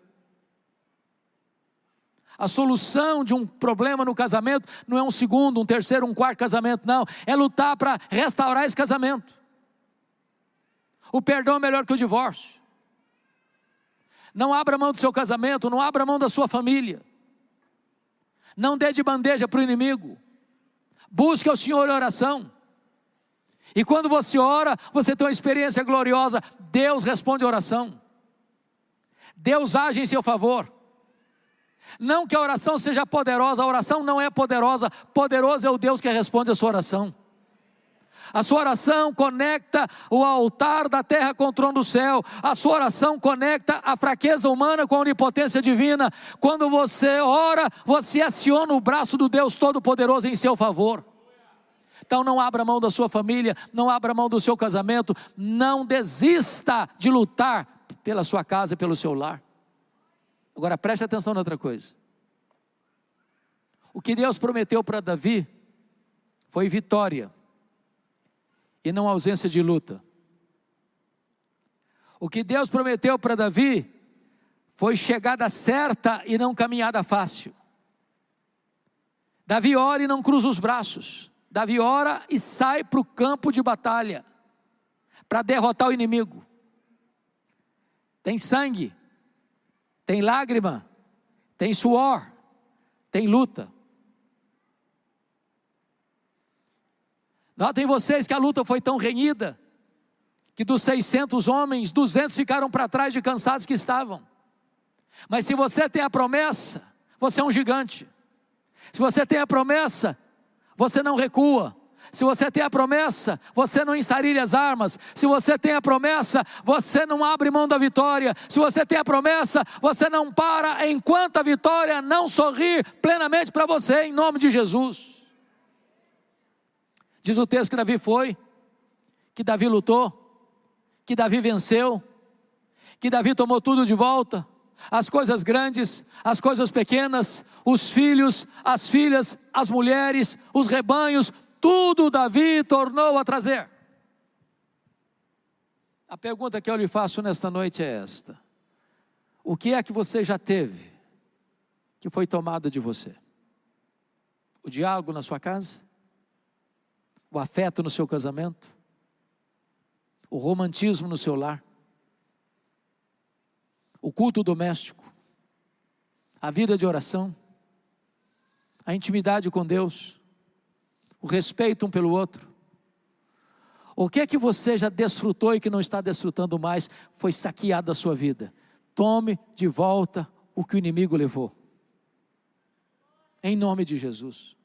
A solução de um problema no casamento não é um segundo, um terceiro, um quarto casamento, não. É lutar para restaurar esse casamento. O perdão é melhor que o divórcio. Não abra mão do seu casamento, não abra mão da sua família. Não dê de bandeja para o inimigo. Busque ao Senhor em oração. E quando você ora, você tem uma experiência gloriosa. Deus responde a oração. Deus age em seu favor. Não que a oração seja poderosa, a oração não é poderosa. Poderoso é o Deus que responde a sua oração. A sua oração conecta o altar da terra com o trono do céu. A sua oração conecta a fraqueza humana com a onipotência divina. Quando você ora, você aciona o braço do Deus Todo-Poderoso em seu favor. Então não abra mão da sua família, não abra mão do seu casamento, não desista de lutar pela sua casa e pelo seu lar. Agora preste atenção em outra coisa. O que Deus prometeu para Davi foi vitória e não ausência de luta. O que Deus prometeu para Davi foi chegada certa e não caminhada fácil. Davi ora e não cruza os braços. Davi ora e sai para o campo de batalha, para derrotar o inimigo. Tem sangue, tem lágrima, tem suor, tem luta. Notem vocês que a luta foi tão renhida, que dos 600 homens, 200 ficaram para trás de cansados que estavam. Mas se você tem a promessa, você é um gigante. Se você tem a promessa, você não recua. Se você tem a promessa, você não ensarilha as armas. Se você tem a promessa, você não abre mão da vitória. Se você tem a promessa, você não para enquanto a vitória não sorrir plenamente para você, em nome de Jesus. Diz o texto que Davi foi, que Davi lutou, que Davi venceu, que Davi tomou tudo de volta. As coisas grandes, as coisas pequenas, os filhos, as filhas, as mulheres, os rebanhos, tudo Davi tornou a trazer. A pergunta que eu lhe faço nesta noite é esta: o que é que você já teve que foi tomado de você? O diálogo na sua casa? O afeto no seu casamento? O romantismo no seu lar? O culto doméstico? A vida de oração? A intimidade com Deus? O respeito um pelo outro? O que é que você já desfrutou e que não está desfrutando mais, foi saqueado da sua vida? Tome de volta o que o inimigo levou. Em nome de Jesus.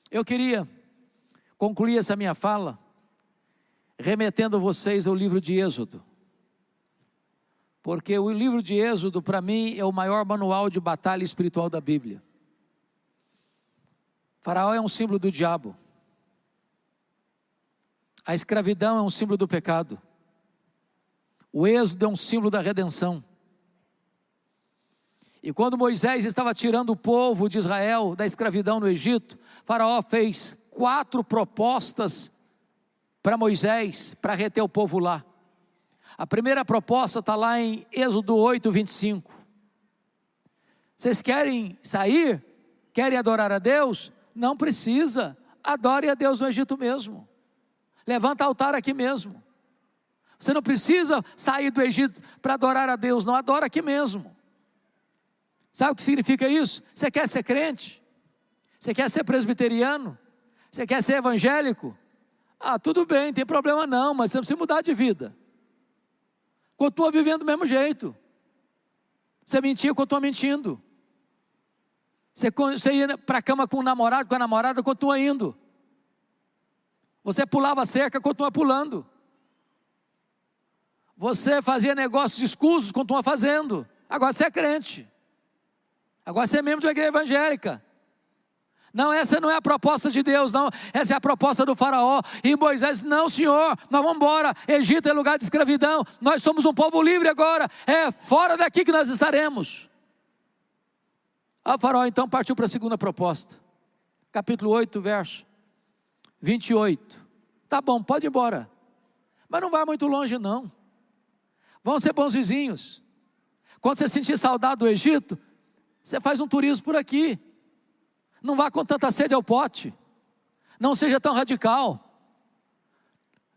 Eu queria concluir essa minha fala remetendo vocês ao livro de Êxodo. Porque o livro de Êxodo, para mim, é o maior manual de batalha espiritual da Bíblia. Faraó é um símbolo do diabo. A escravidão é um símbolo do pecado. O êxodo é um símbolo da redenção. E quando Moisés estava tirando o povo de Israel da escravidão no Egito, Faraó fez 4 propostas para Moisés, para reter o povo lá. A primeira proposta está lá em Êxodo 8, 25. Vocês querem sair? Querem adorar a Deus? Não precisa, adore a Deus no Egito mesmo. Levanta altar aqui mesmo. Você não precisa sair do Egito para adorar a Deus, não, adora aqui mesmo. Sabe o que significa isso? Você quer ser crente? Você quer ser presbiteriano? Você quer ser evangélico? Ah, tudo bem, não tem problema não, mas você não precisa mudar de vida. Continua vivendo do mesmo jeito. Você mentia, continua mentindo. Você ia para a cama com o namorado, com a namorada, continua indo. Você pulava a cerca, continua pulando. Você fazia negócios escusos, continua fazendo. Agora você é crente. Agora você é membro de uma igreja evangélica. Não, essa não é a proposta de Deus, não. Essa é a proposta do faraó. E Moisés, não senhor, nós vamos embora. Egito é lugar de escravidão. Nós somos um povo livre agora. É fora daqui que nós estaremos. O faraó então partiu para a segunda proposta. Capítulo 8, verso 28. Tá bom, pode ir embora. Mas não vai muito longe não. Vão ser bons vizinhos. Quando você sentir saudade do Egito, você faz um turismo por aqui. Não vá com tanta sede ao pote. Não seja tão radical.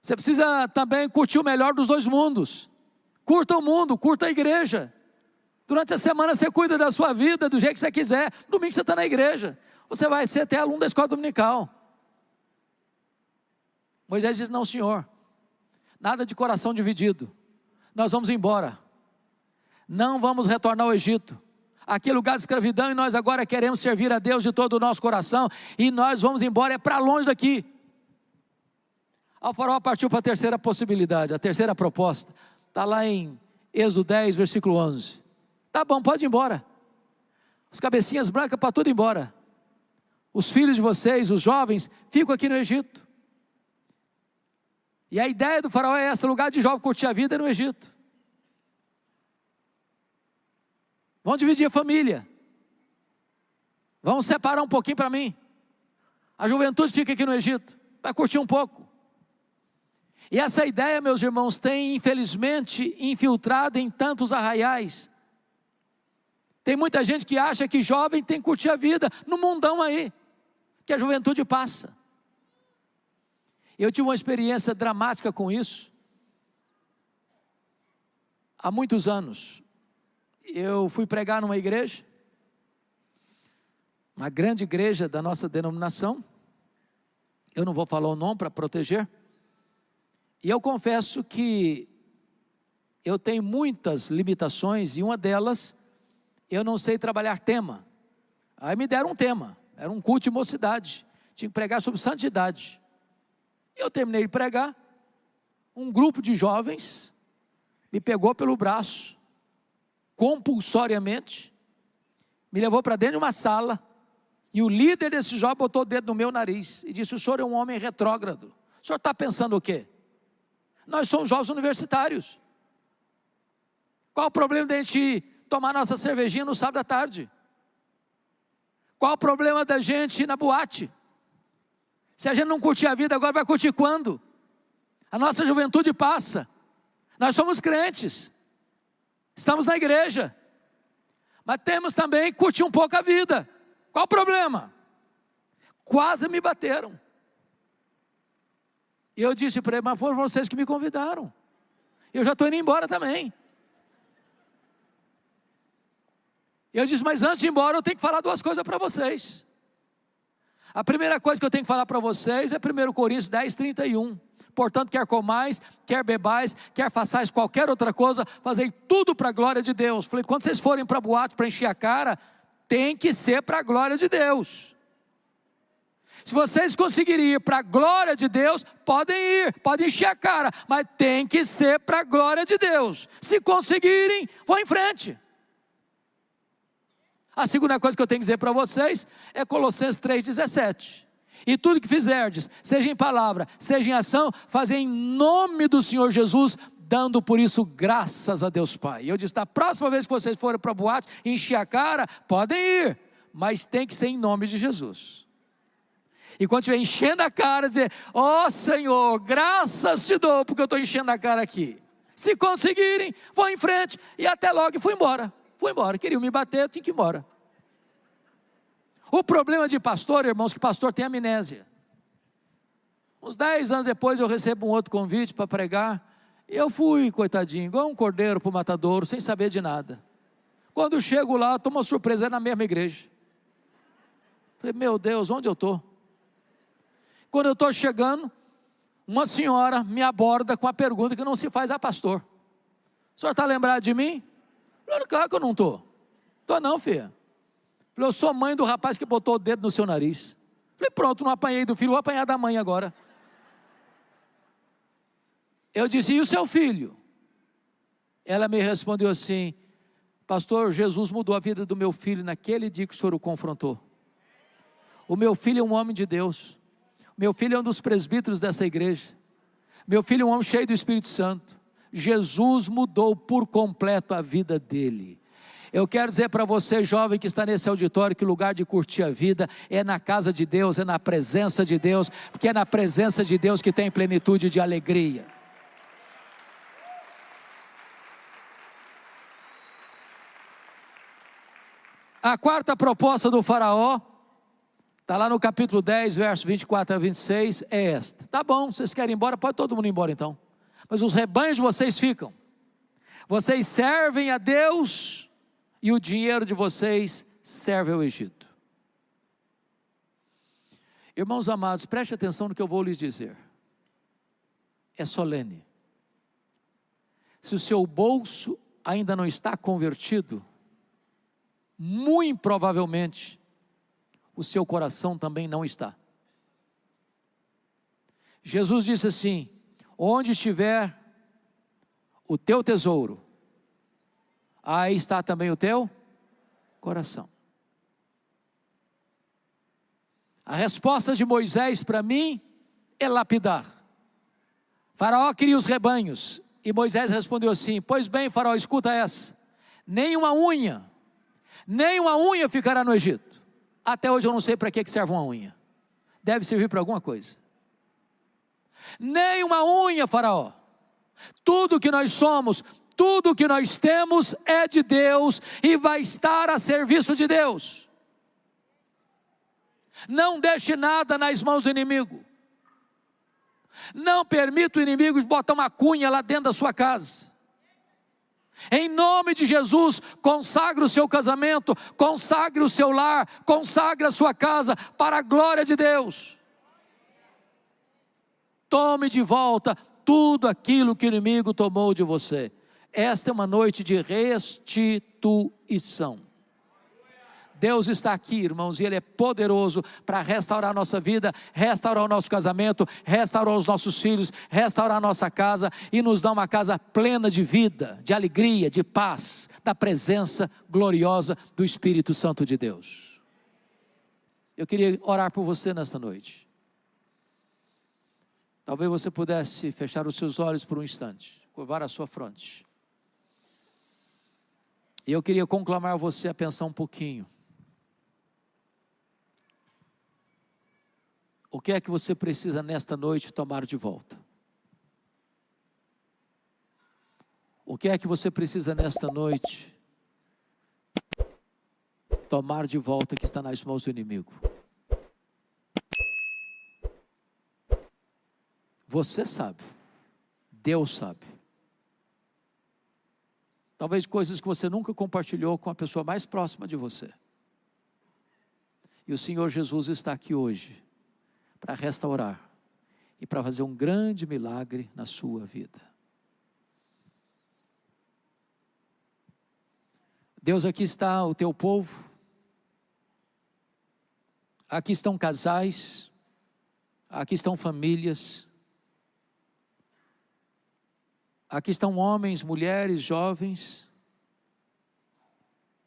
Você precisa também curtir o melhor dos dois mundos. Curta o mundo, curta a igreja. Durante a semana você cuida da sua vida do jeito que você quiser. Domingo você está na igreja. Você vai ser até aluno da escola dominical. Moisés diz, não senhor. Nada de coração dividido. Nós vamos embora. Não vamos retornar ao Egito. Aqui é lugar de escravidão e nós agora queremos servir a Deus de todo o nosso coração. E nós vamos embora, é para longe daqui. O faraó partiu para a terceira possibilidade, a terceira proposta. Está lá em Êxodo 10, versículo 11. Tá bom, pode ir embora. Os cabecinhas brancas para tudo ir embora. Os filhos de vocês, os jovens, ficam aqui no Egito. E a ideia do faraó é essa, lugar de jovem curtir a vida é no Egito. Vamos dividir a família. Vamos separar um pouquinho para mim. A juventude fica aqui no Egito. Vai curtir um pouco. E essa ideia, meus irmãos, tem infelizmente infiltrado em tantos arraiais. Tem muita gente que acha que jovem tem que curtir a vida no mundão aí, que a juventude passa. Eu tive uma experiência dramática com isso. Há muitos anos. Eu fui pregar numa igreja, uma grande igreja da nossa denominação. Eu não vou falar o nome para proteger. E eu confesso que eu tenho muitas limitações, e uma delas, eu não sei trabalhar tema. Aí me deram um tema, era um culto de mocidade, tinha que pregar sobre santidade. Eu terminei de pregar, um grupo de jovens me pegou pelo braço, compulsoriamente, me levou para dentro de uma sala, e o líder desse jovem botou o dedo no meu nariz, e disse, o senhor é um homem retrógrado, o senhor está pensando o quê? Nós somos jovens universitários, qual o problema de a gente tomar nossa cervejinha no sábado à tarde? Qual o problema da gente ir na boate? Se a gente não curtir a vida agora, vai curtir quando? A nossa juventude passa, nós somos crentes, estamos na igreja, mas temos também que curtir um pouco a vida. Qual o problema? Quase me bateram. E eu disse para ele, mas foram vocês que me convidaram. Eu já estou indo embora também. Eu disse, mas antes de ir embora eu tenho que falar duas coisas para vocês. A primeira coisa que eu tenho que falar para vocês é 1 Coríntios 10, 31. Portanto, quer comais, quer bebais, quer façais qualquer outra coisa, fazei tudo para a glória de Deus. Falei, quando vocês forem para a boate para encher a cara, tem que ser para a glória de Deus. Se vocês conseguirem ir para a glória de Deus, podem ir, podem encher a cara, mas tem que ser para a glória de Deus. Se conseguirem, vão em frente. A segunda coisa que eu tenho que dizer para vocês é Colossenses 3,17. E tudo que fizerdes, seja em palavra, seja em ação, fazei em nome do Senhor Jesus, dando por isso graças a Deus Pai. E eu disse, da próxima vez que vocês forem para a boate, encher a cara, podem ir, mas tem que ser em nome de Jesus. E quando estiver enchendo a cara, dizer, ó Senhor, graças te dou, porque eu estou enchendo a cara aqui. Se conseguirem, vão em frente, e até logo, e fui embora, queriam me bater, eu tinha que ir embora. O problema de pastor, irmãos, que pastor tem amnésia. Uns 10 anos depois eu recebo um outro convite para pregar, e eu fui, coitadinho, igual um cordeiro para o matadouro, sem saber de nada. Quando eu chego lá, estou uma surpresa, é na mesma igreja. Falei, meu Deus, onde eu estou? Quando eu estou chegando, uma senhora me aborda com a pergunta que não se faz a pastor. O senhor está lembrado de mim? Falei, claro que eu não estou. Estou não, filha. Falei, eu sou mãe do rapaz que botou o dedo no seu nariz. Falei, pronto, não apanhei do filho, vou apanhar da mãe agora. Eu disse, e o seu filho? Ela me respondeu assim, pastor, Jesus mudou a vida do meu filho naquele dia que o senhor o confrontou. O meu filho é um homem de Deus. Meu filho é um dos presbíteros dessa igreja. Meu filho é um homem cheio do Espírito Santo. Jesus mudou por completo a vida dele. Eu quero dizer para você, jovem que está nesse auditório, que o lugar de curtir a vida é na casa de Deus, é na presença de Deus, porque é na presença de Deus que tem plenitude de alegria. A quarta proposta do faraó, está lá no capítulo 10, verso 24 a 26, é esta. Tá bom, vocês querem ir embora? Pode todo mundo ir embora então. Mas os rebanhos de vocês ficam. Vocês servem a Deus e o dinheiro de vocês serve ao Egito. Irmãos amados, preste atenção no que eu vou lhes dizer. É solene. Se o seu bolso ainda não está convertido, muito provavelmente, o seu coração também não está. Jesus disse assim, onde estiver o teu tesouro, aí está também o teu coração. A resposta de Moisés para mim é lapidar. Faraó queria os rebanhos, e Moisés respondeu assim, pois bem, Faraó, escuta essa, nem uma unha ficará no Egito. Até hoje eu não sei para que serve uma unha. Deve servir para alguma coisa. Nem uma unha, Faraó. Tudo que nós somos, tudo que nós temos é de Deus e vai estar a serviço de Deus. Não deixe nada nas mãos do inimigo. Não permita o inimigo botar uma cunha lá dentro da sua casa. Em nome de Jesus, consagre o seu casamento, consagre o seu lar, consagre a sua casa para a glória de Deus. Tome de volta tudo aquilo que o inimigo tomou de você. Esta é uma noite de restituição. Deus está aqui, irmãos, e Ele é poderoso para restaurar a nossa vida, restaurar o nosso casamento, restaurar os nossos filhos, restaurar a nossa casa e nos dar uma casa plena de vida, de alegria, de paz, da presença gloriosa do Espírito Santo de Deus. Eu queria orar por você nesta noite. Talvez você pudesse fechar os seus olhos por um instante, curvar a sua fronte. E eu queria conclamar você a pensar um pouquinho. O que é que você precisa nesta noite tomar de volta? O que é que você precisa nesta noite tomar de volta que está nas mãos do inimigo? Você sabe, Deus sabe. Talvez coisas que você nunca compartilhou com a pessoa mais próxima de você. E o Senhor Jesus está aqui hoje para restaurar e para fazer um grande milagre na sua vida. Deus, aqui está o teu povo, aqui estão casais, aqui estão famílias, aqui estão homens, mulheres, jovens,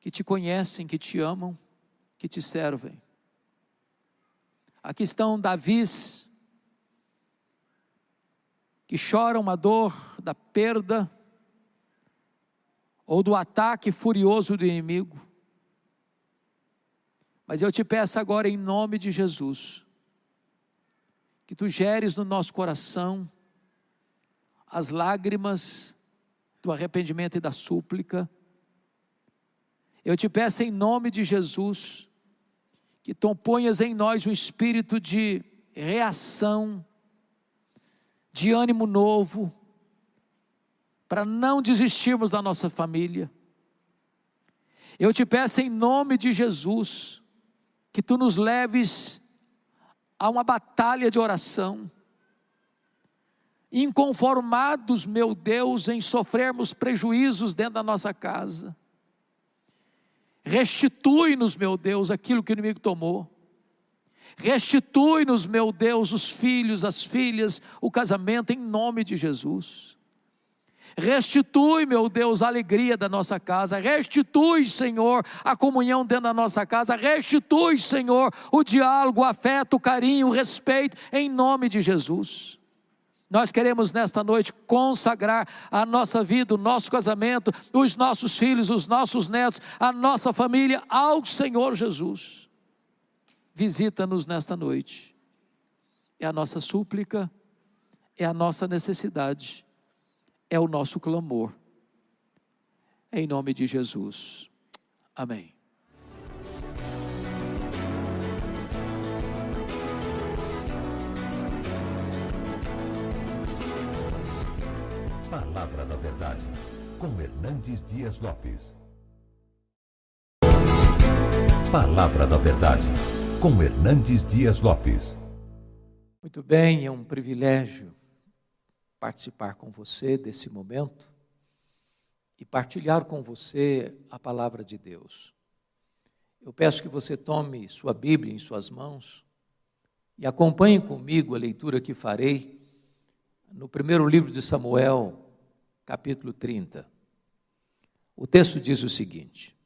que te conhecem, que te amam, que te servem. Aqui estão Davis, que choram a dor da perda, ou do ataque furioso do inimigo. Mas eu te peço agora em nome de Jesus, que tu geres no nosso coração as lágrimas do arrependimento e da súplica. Eu te peço em nome de Jesus, que tu ponhas em nós um espírito de reação, de ânimo novo, para não desistirmos da nossa família. Eu te peço em nome de Jesus, que tu nos leves a uma batalha de oração, inconformados, meu Deus, em sofrermos prejuízos dentro da nossa casa. Restitui-nos, meu Deus, aquilo que o inimigo tomou. Restitui-nos, meu Deus, os filhos, as filhas, o casamento, em nome de Jesus. Restitui, meu Deus, a alegria da nossa casa. Restitui, Senhor, a comunhão dentro da nossa casa. Restitui, Senhor, o diálogo, o afeto, o carinho, o respeito, em nome de Jesus. Nós queremos nesta noite consagrar a nossa vida, o nosso casamento, os nossos filhos, os nossos netos, a nossa família ao Senhor Jesus. Visita-nos nesta noite. É a nossa súplica, é a nossa necessidade, é o nosso clamor. Em nome de Jesus. Amém. Palavra da Verdade, com Hernandes Dias Lopes. Palavra da Verdade, com Hernandes Dias Lopes. Muito bem, é um privilégio participar com você desse momento e partilhar com você a palavra de Deus. Eu peço que você tome sua Bíblia em suas mãos e acompanhe comigo a leitura que farei no primeiro livro de Samuel, capítulo 30. O texto diz o seguinte: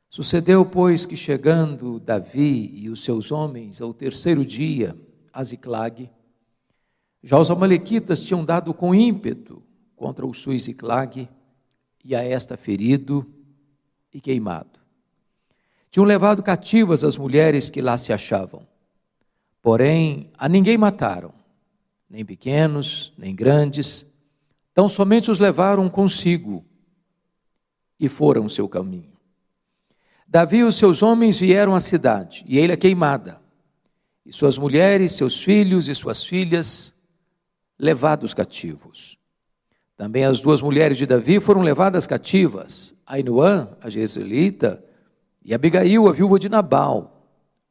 Sucedeu, pois, que chegando Davi e os seus homens ao terceiro dia a Ziclague, já os amalequitas tinham dado com ímpeto contra o sul Ziclague, e a esta ferido e queimado. Tinham levado cativas as mulheres que lá se achavam, porém a ninguém mataram, nem pequenos, nem grandes, tão somente os levaram consigo e foram o seu caminho. Davi e os seus homens vieram à cidade, e ele queimada, e suas mulheres, seus filhos e suas filhas levados cativos. Também as duas mulheres de Davi foram levadas cativas, Ainoã, a jezreelita, e Abigail, a viúva de Nabal,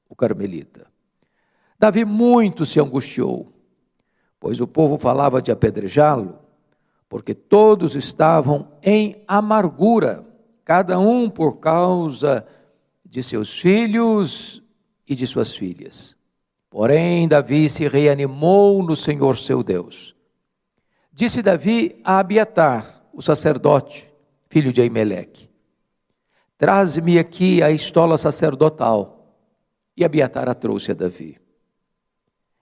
o carmelita. Davi muito se angustiou, pois o povo falava de apedrejá-lo, porque todos estavam em amargura, cada um por causa de seus filhos e de suas filhas. Porém, Davi se reanimou no Senhor seu Deus. Disse Davi a Abiatar, o sacerdote, filho de Aimeleque: Traze-me aqui a estola sacerdotal. E Abiatar a trouxe a Davi.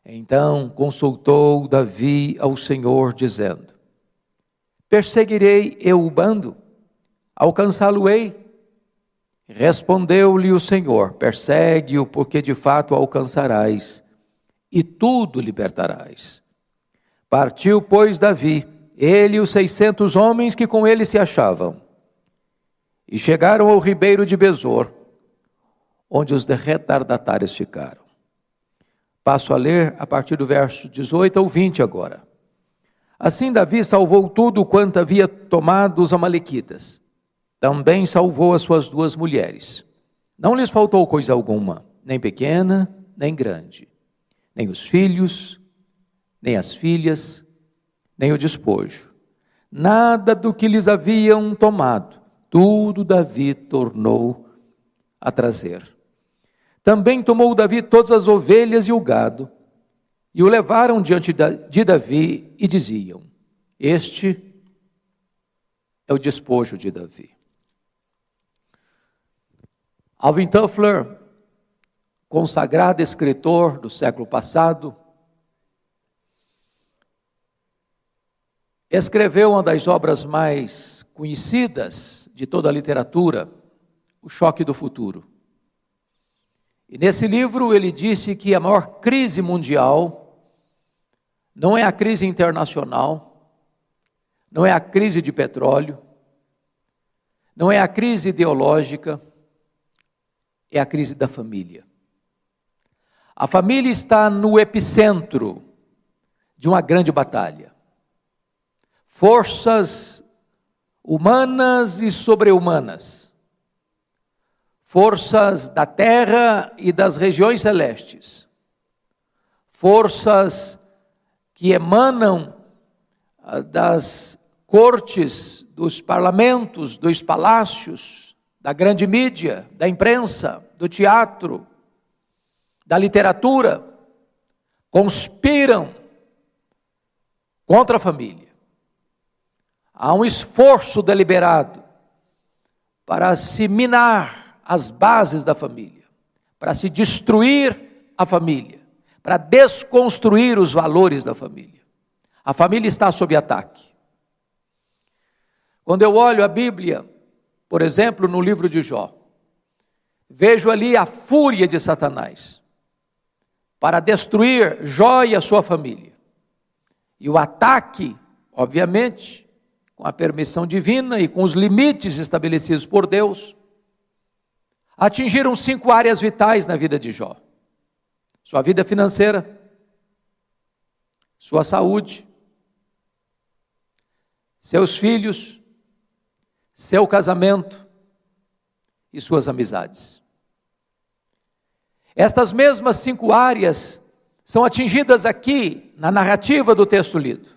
Então consultou Davi ao Senhor, dizendo: Perseguirei eu o bando? Alcançá-lo-ei? Respondeu-lhe o Senhor: Persegue-o, porque de fato alcançarás, e tudo libertarás. Partiu, pois, Davi, ele e os 600 homens que com ele se achavam, e chegaram ao ribeiro de Besor, onde os retardatários ficaram. Passo a ler a partir do verso 18 ao 20 agora. Assim Davi salvou tudo quanto havia tomado os amalequitas. Também salvou as suas duas mulheres. Não lhes faltou coisa alguma, nem pequena, nem grande, nem os filhos, nem as filhas, nem o despojo. Nada do que lhes haviam tomado, tudo Davi tornou a trazer. Também tomou Davi todas as ovelhas e o gado, e o levaram diante de Davi e diziam: Este é o despojo de Davi. Alvin Toffler, consagrado escritor do século passado, escreveu uma das obras mais conhecidas de toda a literatura, O Choque do Futuro. E nesse livro ele disse que a maior crise mundial não é a crise internacional, não é a crise de petróleo, não é a crise ideológica, é a crise da família. A família está no epicentro de uma grande batalha. Forças humanas e sobre-humanas, forças da terra e das regiões celestes, forças que emanam das cortes, dos parlamentos, dos palácios, da grande mídia, da imprensa, do teatro, da literatura, conspiram contra a família. Há um esforço deliberado para se minar as bases da família, para se destruir a família, para desconstruir os valores da família. A família está sob ataque. Quando eu olho a Bíblia, por exemplo, no livro de Jó, vejo ali a fúria de Satanás para destruir Jó e a sua família. E o ataque, obviamente, com a permissão divina e com os limites estabelecidos por Deus, atingiram 5 áreas vitais na vida de Jó: sua vida financeira, sua saúde, seus filhos, seu casamento e suas amizades. Estas mesmas 5 áreas são atingidas aqui na narrativa do texto lido.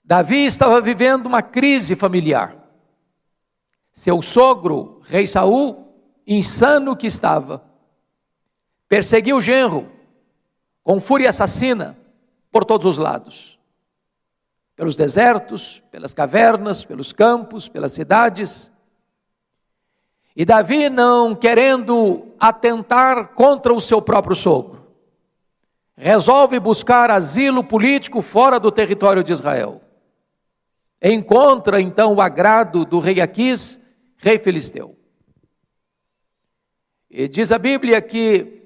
Davi estava vivendo uma crise familiar. Seu sogro, rei Saul, insano que estava, perseguiu o genro com fúria assassina por todos os lados. Pelos desertos, pelas cavernas, pelos campos, pelas cidades. E Davi, não querendo atentar contra o seu próprio sogro, resolve buscar asilo político fora do território de Israel. Encontra então o agrado do rei Aquis, rei filisteu. E diz a Bíblia que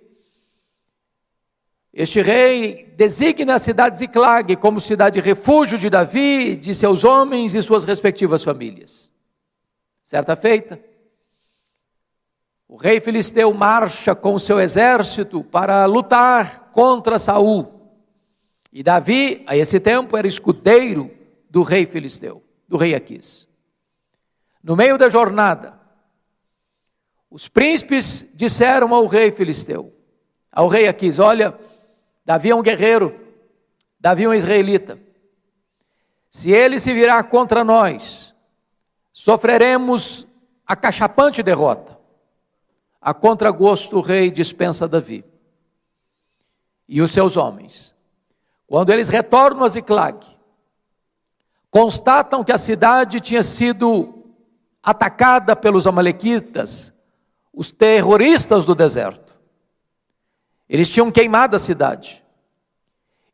este rei designa a cidade de Ziclag como cidade de refúgio de Davi, de seus homens e suas respectivas famílias. Certa feita, o rei filisteu marcha com o seu exército para lutar contra Saul. E Davi, a esse tempo, era escudeiro do rei filisteu, do rei Aquis. No meio da jornada, os príncipes disseram ao rei filisteu, ao rei Aquis: olha, Davi é um guerreiro, Davi é um israelita. Se ele se virar contra nós, sofreremos a cachapante derrota. A contragosto o rei dispensa Davi e os seus homens. Quando eles retornam a Ziclag, constatam que a cidade tinha sido atacada pelos amalequitas, os terroristas do deserto. Eles tinham queimado a cidade,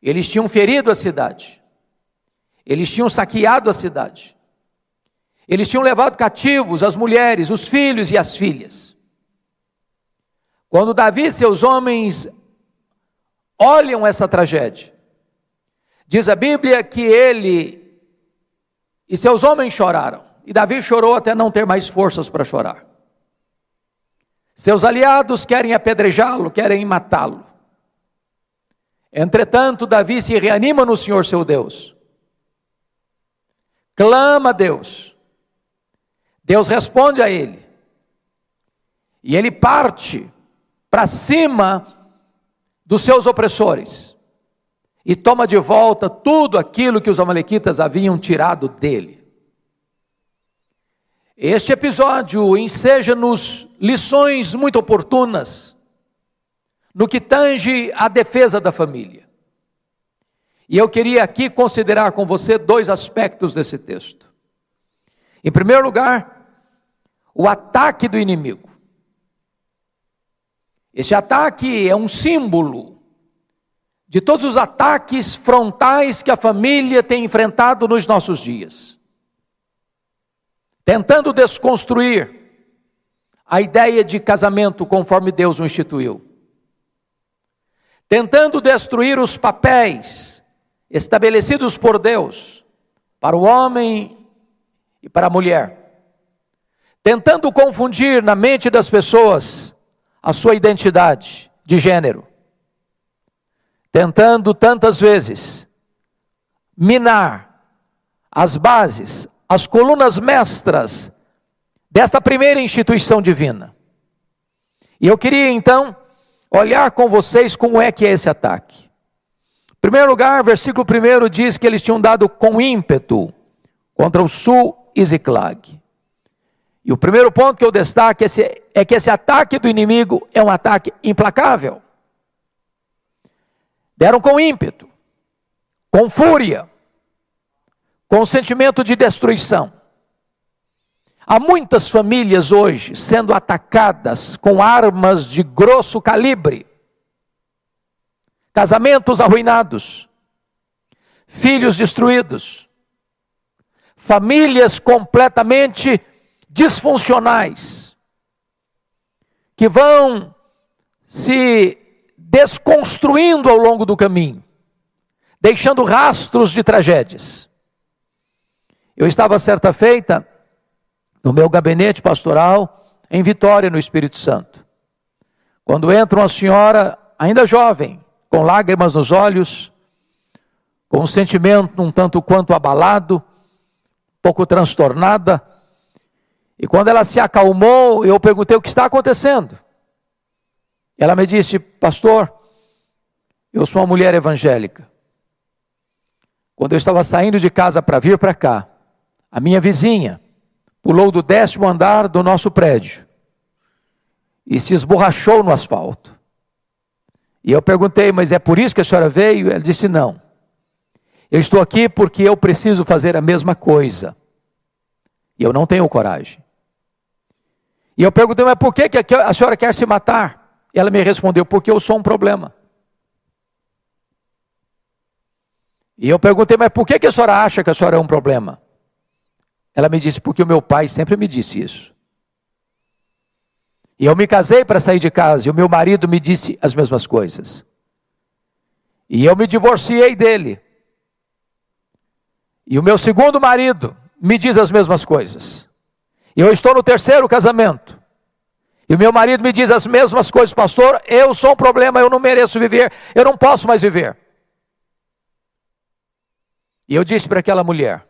eles tinham ferido a cidade, eles tinham saqueado a cidade, eles tinham levado cativos as mulheres, os filhos e as filhas. Quando Davi e seus homens olham essa tragédia, diz a Bíblia que ele e seus homens choraram, e Davi chorou até não ter mais forças para chorar. Seus aliados querem apedrejá-lo, querem matá-lo. Entretanto, Davi se reanima no Senhor seu Deus. Clama a Deus. Deus responde a ele. E ele parte para cima dos seus opressores e toma de volta tudo aquilo que os amalequitas haviam tirado dele. Este episódio enseja-nos lições muito oportunas no que tange à defesa da família. E eu queria aqui considerar com você 2 aspectos desse texto. Em primeiro lugar, o ataque do inimigo. Esse ataque é um símbolo de todos os ataques frontais que a família tem enfrentado nos nossos dias, tentando desconstruir a ideia de casamento conforme Deus o instituiu, tentando destruir os papéis estabelecidos por Deus para o homem e para a mulher, tentando confundir na mente das pessoas a sua identidade de gênero, tentando tantas vezes minar as bases, as colunas mestras desta primeira instituição divina. E eu queria então olhar com vocês como é que é esse ataque. Em primeiro lugar, versículo 1 diz que eles tinham dado com ímpeto contra o sul e Ziclag. E o primeiro ponto que eu destaco é que esse ataque do inimigo é um ataque implacável. Deram com ímpeto, com fúria, com sentimento de destruição. Há muitas famílias hoje sendo atacadas com armas de grosso calibre. Casamentos arruinados, filhos destruídos, famílias completamente disfuncionais, que vão se desconstruindo ao longo do caminho, deixando rastros de tragédias. Eu estava certa feita no meu gabinete pastoral em Vitória, no Espírito Santo, quando entra uma senhora ainda jovem, com lágrimas nos olhos, com um sentimento um tanto quanto abalado, um pouco transtornada, e quando ela se acalmou, eu perguntei o que está acontecendo. Ela me disse: pastor, eu sou uma mulher evangélica. Quando eu estava saindo de casa para vir para cá, a minha vizinha pulou do 10º andar do nosso prédio e se esborrachou no asfalto. E eu perguntei: mas é por isso que a senhora veio? Ela disse: não. Eu estou aqui porque eu preciso fazer a mesma coisa. E eu não tenho coragem. E eu perguntei: mas por que a senhora quer se matar? Ela me respondeu: porque eu sou um problema. E eu perguntei: mas por que a senhora acha que a senhora é um problema? Ela me disse: porque o meu pai sempre me disse isso. E eu me casei para sair de casa, e o meu marido me disse as mesmas coisas. E eu me divorciei dele. E o meu segundo marido me diz as mesmas coisas. E eu estou no 3º casamento. E o meu marido me diz as mesmas coisas: pastor, eu sou um problema, eu não mereço viver, eu não posso mais viver. E eu disse para aquela mulher: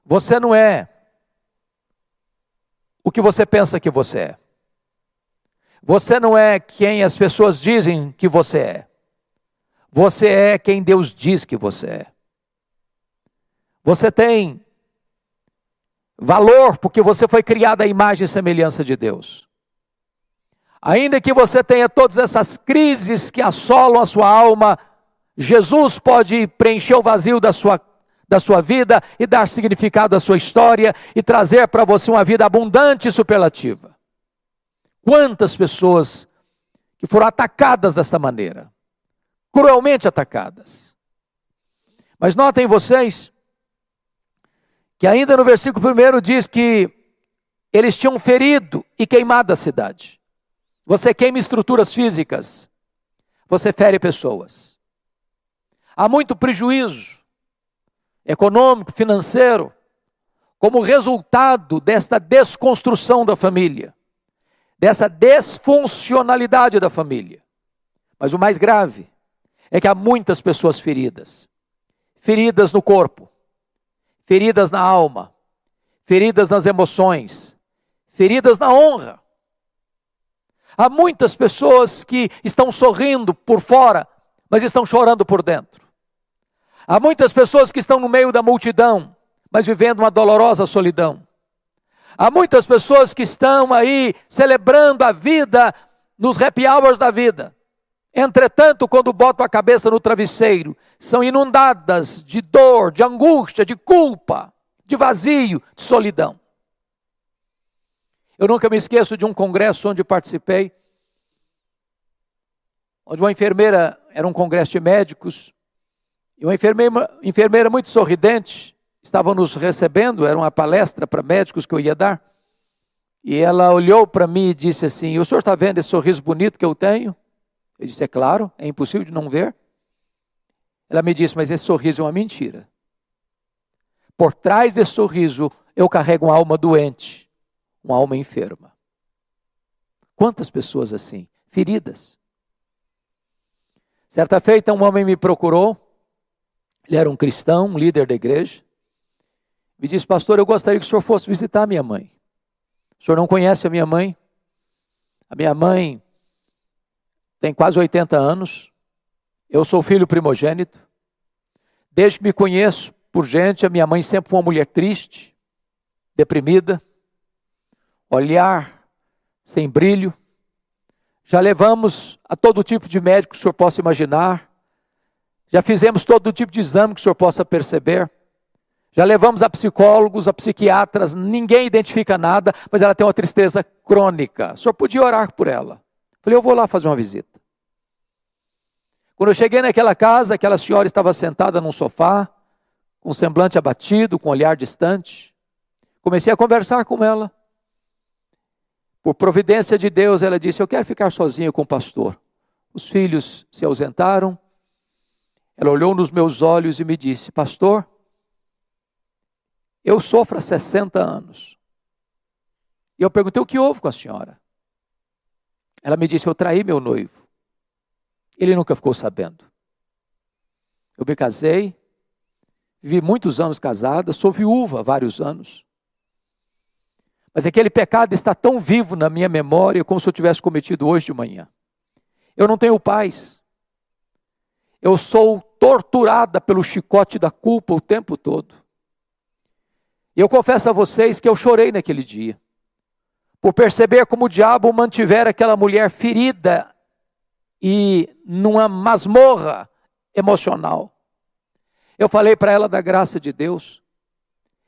você não é o que você pensa que você é. Você não é quem as pessoas dizem que você é. Você é quem Deus diz que você é. Você tem valor porque você foi criado à imagem e semelhança de Deus. Ainda que você tenha todas essas crises que assolam a sua alma, Jesus pode preencher o vazio da sua vida e dar significado à sua história e trazer para você uma vida abundante e superlativa. Quantas pessoas que foram atacadas desta maneira, cruelmente atacadas. Mas notem vocês que ainda no versículo 1 diz que eles tinham ferido e queimado a cidade. Você queima estruturas físicas, você fere pessoas. Há muito prejuízo econômico, financeiro, como resultado desta desconstrução da família, dessa desfuncionalidade da família. Mas o mais grave é que há muitas pessoas feridas. Feridas no corpo, feridas na alma, feridas nas emoções, feridas na honra. Há muitas pessoas que estão sorrindo por fora, mas estão chorando por dentro. Há muitas pessoas que estão no meio da multidão, mas vivendo uma dolorosa solidão. Há muitas pessoas que estão aí celebrando a vida nos happy hours da vida. Entretanto, quando botam a cabeça no travesseiro, são inundadas de dor, de angústia, de culpa, de vazio, de solidão. Eu nunca me esqueço de um congresso onde participei, onde uma enfermeira, era um congresso de médicos, e uma enfermeira muito sorridente, estava nos recebendo, era uma palestra para médicos que eu ia dar, e ela olhou para mim e disse assim: o senhor está vendo esse sorriso bonito que eu tenho? Eu disse: é claro, é impossível de não ver. Ela me disse: mas esse sorriso é uma mentira. Por trás desse sorriso, eu carrego uma alma doente, uma alma enferma. Quantas pessoas assim, feridas. Certa feita, um homem me procurou, ele era um cristão, um líder da igreja, me disse: pastor, eu gostaria que o senhor fosse visitar a minha mãe. O senhor não conhece a minha mãe? A minha mãe tem quase 80 anos, eu sou filho primogênito, desde que me conheço por gente, a minha mãe sempre foi uma mulher triste, deprimida, olhar sem brilho. Já levamos a todo tipo de médico que o senhor possa imaginar, já fizemos todo tipo de exame que o senhor possa perceber, já levamos a psicólogos, a psiquiatras, ninguém identifica nada, mas ela tem uma tristeza crônica. O senhor podia orar por ela. Falei: eu vou lá fazer uma visita. Quando eu cheguei naquela casa, aquela senhora estava sentada num sofá, com um semblante abatido, com um olhar distante. Comecei a conversar com ela. Por providência de Deus, ela disse: eu quero ficar sozinha com o pastor. Os filhos se ausentaram. Ela olhou nos meus olhos e me disse: pastor, eu sofro há 60 anos. E eu perguntei: o que houve com a senhora? Ela me disse: eu traí meu noivo. Ele nunca ficou sabendo. Eu me casei, vivi muitos anos casada, sou viúva há vários anos. Mas aquele pecado está tão vivo na minha memória como se eu tivesse cometido hoje de manhã. Eu não tenho paz. Eu sou torturada pelo chicote da culpa o tempo todo. E eu confesso a vocês que eu chorei naquele dia, por perceber como o diabo mantivera aquela mulher ferida e numa masmorra emocional. Eu falei para ela da graça de Deus.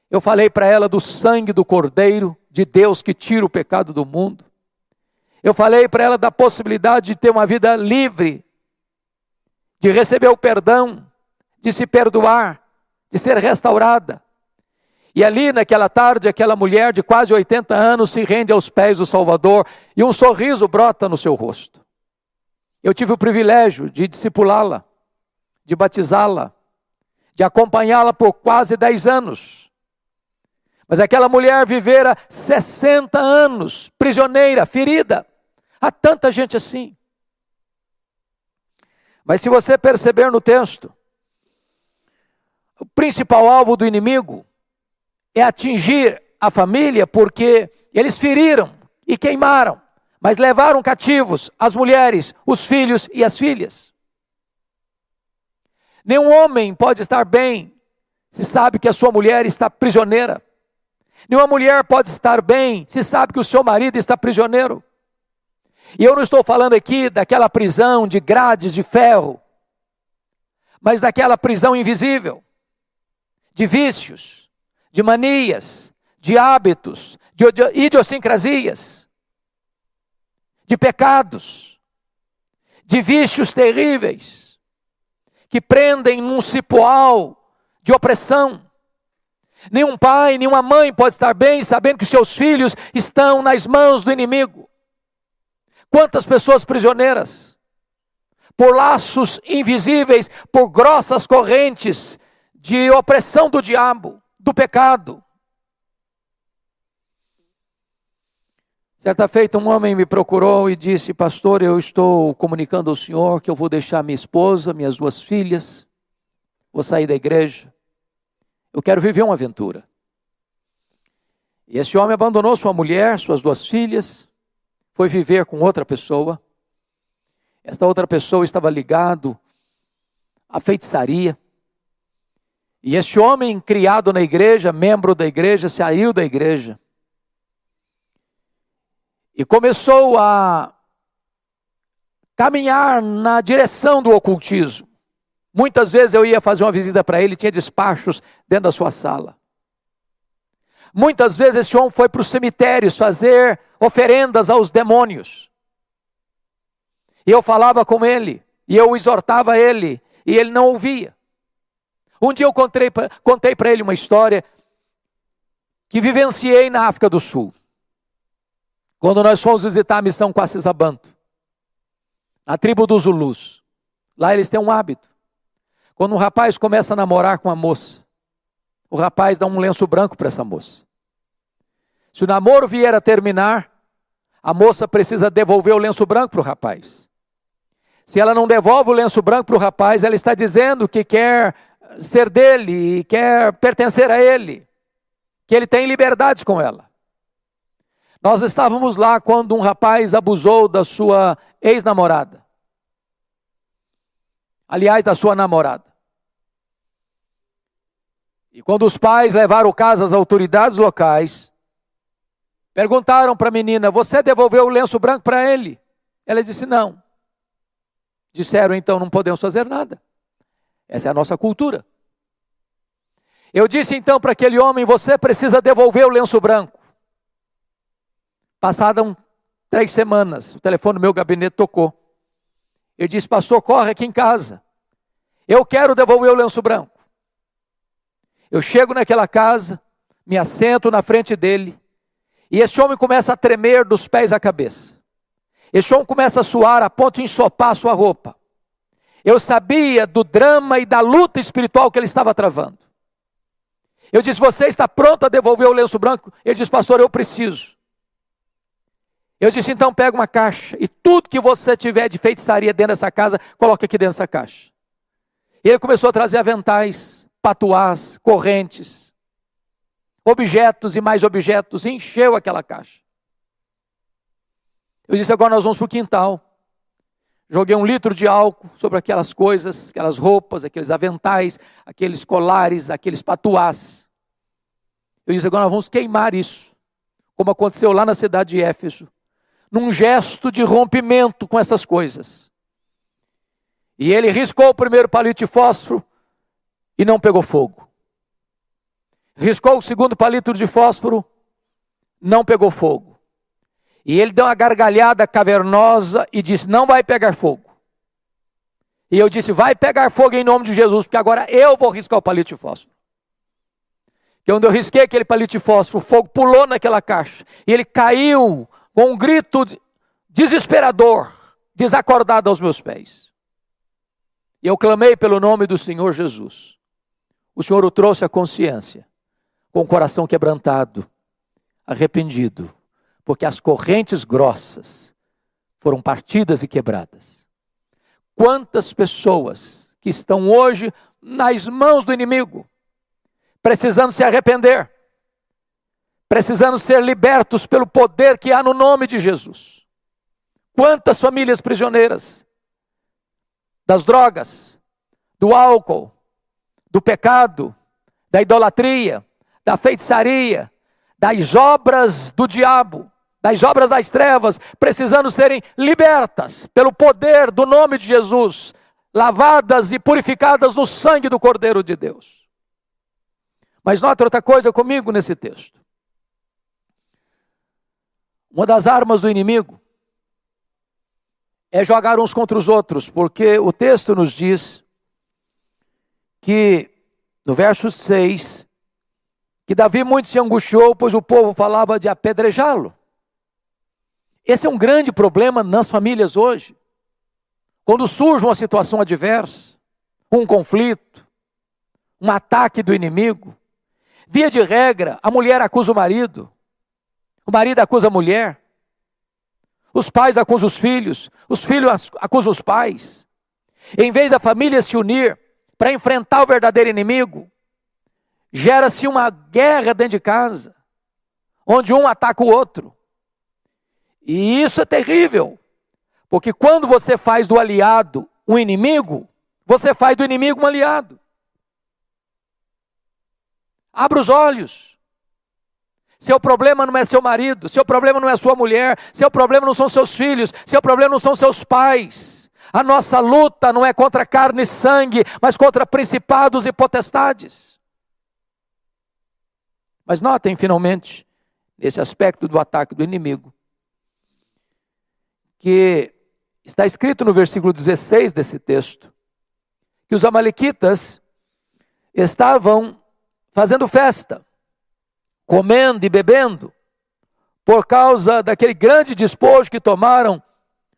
Eu falei para ela do sangue do Cordeiro de Deus que tira o pecado do mundo. Eu falei para ela da possibilidade de ter uma vida livre, de receber o perdão, de se perdoar, de ser restaurada. E ali naquela tarde, aquela mulher de quase 80 anos se rende aos pés do Salvador e um sorriso brota no seu rosto. Eu tive o privilégio de discipulá-la, de batizá-la, de acompanhá-la por quase 10 anos. Mas aquela mulher vivera 60 anos, prisioneira, ferida. Há tanta gente assim. Mas se você perceber no texto, o principal alvo do inimigo é atingir a família, porque eles feriram e queimaram, mas levaram cativos as mulheres, os filhos e as filhas. Nenhum homem pode estar bem se sabe que a sua mulher está prisioneira. Nenhuma mulher pode estar bem se sabe que o seu marido está prisioneiro. E eu não estou falando aqui daquela prisão de grades de ferro, mas daquela prisão invisível, de vícios, de manias, de hábitos, de idiosincrasias, de pecados, de vícios terríveis, que prendem num cipoal de opressão. Nenhum pai, nenhuma mãe pode estar bem sabendo que seus filhos estão nas mãos do inimigo. Quantas pessoas prisioneiras, por laços invisíveis, por grossas correntes de opressão do diabo, do pecado. Certa feita um homem me procurou e disse: pastor, eu estou comunicando ao senhor que eu vou deixar minha esposa, minhas 2 filhas, vou sair da igreja, eu quero viver uma aventura. E esse homem abandonou sua mulher, suas 2 filhas, foi viver com outra pessoa. Esta outra pessoa estava ligado à feitiçaria. E este homem, criado na igreja, membro da igreja, saiu da igreja e começou a caminhar na direção do ocultismo. Muitas vezes eu ia fazer uma visita para ele, tinha despachos dentro da sua sala. Muitas vezes esse homem foi para os cemitérios fazer oferendas aos demônios. E eu falava com ele, e eu exortava ele, e ele não ouvia. Um dia eu contei para ele uma história que vivenciei na África do Sul. Quando nós fomos visitar a missão Quacisabanto, a tribo dos Zulus. Lá eles têm um hábito. Quando um rapaz começa a namorar com uma moça, o rapaz dá um lenço branco para essa moça. Se o namoro vier a terminar, a moça precisa devolver o lenço branco para o rapaz. Se ela não devolve o lenço branco para o rapaz, ela está dizendo que quer ser dele, quer pertencer a ele, que ele tem liberdades com ela. Nós estávamos lá quando um rapaz abusou da sua ex-namorada. Aliás, da sua namorada. E quando os pais levaram o caso às autoridades locais, perguntaram para a menina: você devolveu o lenço branco para ele? Ela disse: não. Disseram: então não podemos fazer nada. Essa é a nossa cultura. Eu disse então para aquele homem: você precisa devolver o lenço branco. Passaram 3 semanas, o telefone do meu gabinete tocou. Eu disse: pastor, corre aqui em casa. Eu quero devolver o lenço branco. Eu chego naquela casa, me assento na frente dele, e esse homem começa a tremer dos pés à cabeça. Esse homem começa a suar a ponto de ensopar a sua roupa. Eu sabia do drama e da luta espiritual que ele estava travando. Eu disse: você está pronto a devolver o lenço branco? Ele disse: pastor, eu preciso. Eu disse: então pega uma caixa e tudo que você tiver de feitiçaria dentro dessa casa, coloque aqui dentro dessa caixa. E ele começou a trazer aventais, patuás, correntes, objetos e mais objetos, e encheu aquela caixa. Eu disse: agora nós vamos para o quintal. Joguei 1 litro de álcool sobre aquelas coisas, aquelas roupas, aqueles aventais, aqueles colares, aqueles patuás. Eu disse: agora nós vamos queimar isso, como aconteceu lá na cidade de Éfeso, num gesto de rompimento com essas coisas. E ele riscou o primeiro palito de fósforo e não pegou fogo. Riscou o segundo palito de fósforo, não pegou fogo. E ele deu uma gargalhada cavernosa e disse: não vai pegar fogo. E eu disse: vai pegar fogo em nome de Jesus, porque agora eu vou riscar o palito de fósforo. Que quando eu risquei aquele palito de fósforo, o fogo pulou naquela caixa. E ele caiu com um grito desesperador, desacordado aos meus pés. E eu clamei pelo nome do Senhor Jesus. O Senhor o trouxe à consciência, com o coração quebrantado, arrependido, porque as correntes grossas foram partidas e quebradas. Quantas pessoas que estão hoje nas mãos do inimigo, precisando se arrepender, precisando ser libertos pelo poder que há no nome de Jesus. Quantas famílias prisioneiras das drogas, do álcool, do pecado, da idolatria, da feitiçaria, das obras do diabo, das obras das trevas, precisando serem libertas pelo poder do nome de Jesus, lavadas e purificadas no sangue do Cordeiro de Deus. Mas note outra coisa comigo nesse texto. Uma das armas do inimigo é jogar uns contra os outros, porque o texto nos diz que, no verso 6, que Davi muito se angustiou, pois o povo falava de apedrejá-lo. Esse é um grande problema nas famílias hoje. Quando surge uma situação adversa, um conflito, um ataque do inimigo, via de regra, a mulher acusa o marido acusa a mulher, os pais acusam os filhos acusam os pais. Em vez da família se unir para enfrentar o verdadeiro inimigo, gera-se uma guerra dentro de casa, onde um ataca o outro. E isso é terrível, porque quando você faz do aliado um inimigo, você faz do inimigo um aliado. Abra os olhos. Seu problema não é seu marido, seu problema não é sua mulher, seu problema não são seus filhos, seu problema não são seus pais. A nossa luta não é contra carne e sangue, mas contra principados e potestades. Mas notem, finalmente, nesse aspecto do ataque do inimigo, que está escrito no versículo 16 desse texto, que os amalequitas estavam fazendo festa, comendo e bebendo, por causa daquele grande despojo que tomaram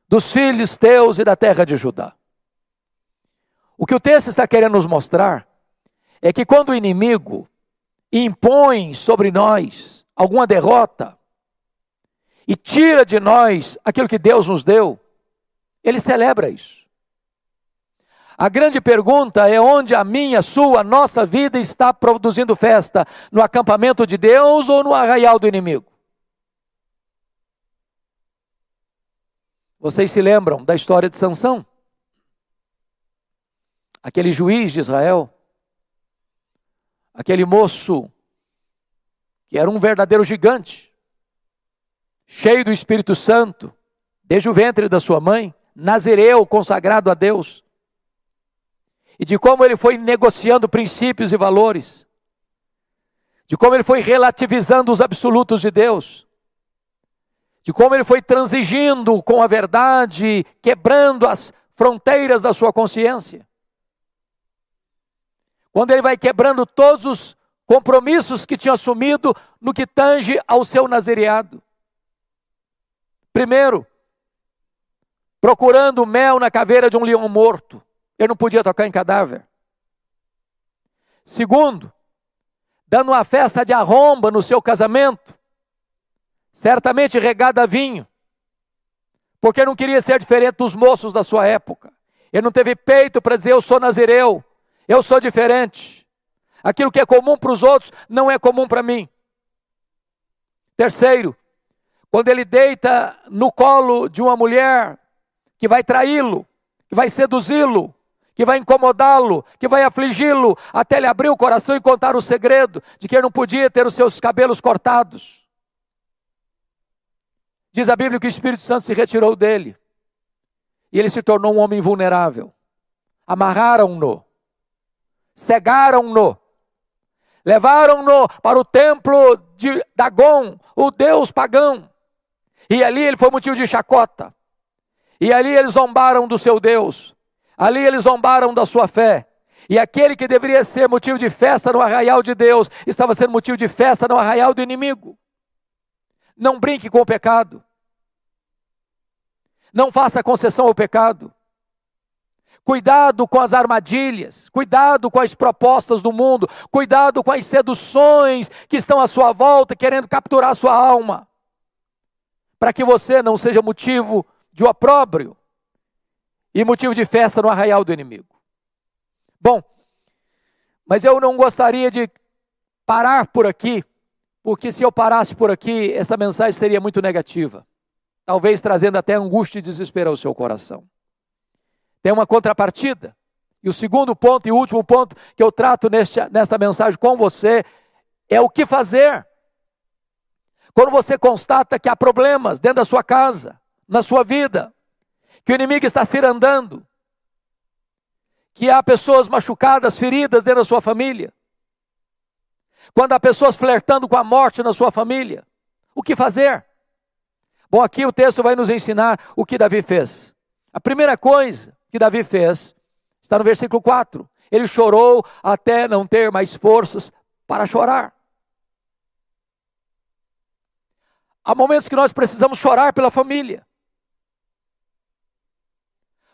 dos filhos teus e da terra de Judá. O que o texto está querendo nos mostrar é que quando o inimigo impõe sobre nós alguma derrota e tira de nós aquilo que Deus nos deu, ele celebra isso. A grande pergunta é onde a minha, sua, nossa vida está produzindo festa, no acampamento de Deus ou no arraial do inimigo? Vocês se lembram da história de Sansão? Aquele juiz de Israel, aquele moço que era um verdadeiro gigante, cheio do Espírito Santo, desde o ventre da sua mãe, nazireu, consagrado a Deus, e de como ele foi negociando princípios e valores, de como ele foi relativizando os absolutos de Deus, de como ele foi transigindo com a verdade, quebrando as fronteiras da sua consciência. Quando ele vai quebrando todos os compromissos que tinha assumido no que tange ao seu nazireado. Primeiro, procurando mel na caveira de um leão morto. Ele não podia tocar em cadáver. Segundo, dando uma festa de arromba no seu casamento, certamente regada a vinho, porque não queria ser diferente dos moços da sua época. Ele não teve peito para dizer: eu sou nazireu, eu sou diferente. Aquilo que é comum para os outros não é comum para mim. Terceiro, quando ele deita no colo de uma mulher que vai traí-lo, que vai seduzi-lo, que vai incomodá-lo, que vai afligi-lo, até ele abrir o coração e contar o segredo de que ele não podia ter os seus cabelos cortados. Diz a Bíblia que o Espírito Santo se retirou dele e ele se tornou um homem vulnerável. Amarraram-no, cegaram-no, levaram-no para o templo de Dagon, o deus pagão, e ali ele foi motivo de chacota, e ali eles zombaram do seu Deus, ali eles zombaram da sua fé, e aquele que deveria ser motivo de festa no arraial de Deus, estava sendo motivo de festa no arraial do inimigo. Não brinque com o pecado, não faça concessão ao pecado. Cuidado com as armadilhas, cuidado com as propostas do mundo, cuidado com as seduções que estão à sua volta, querendo capturar a sua alma, para que você não seja motivo de opróbrio e motivo de festa no arraial do inimigo. Bom, mas eu não gostaria de parar por aqui, porque se eu parasse por aqui, essa mensagem seria muito negativa, talvez trazendo até angústia e desespero ao seu coração. Tem uma contrapartida. E o segundo ponto e último ponto que eu trato nesta mensagem com você é o que fazer. Quando você constata que há problemas dentro da sua casa, na sua vida, que o inimigo está cirandando, que há pessoas machucadas, feridas dentro da sua família, quando há pessoas flertando com a morte na sua família, o que fazer? Bom, aqui o texto vai nos ensinar o que Davi fez. A primeira coisa que Davi fez está no versículo 4. Ele chorou até não ter mais forças para chorar. Há momentos que nós precisamos chorar pela família.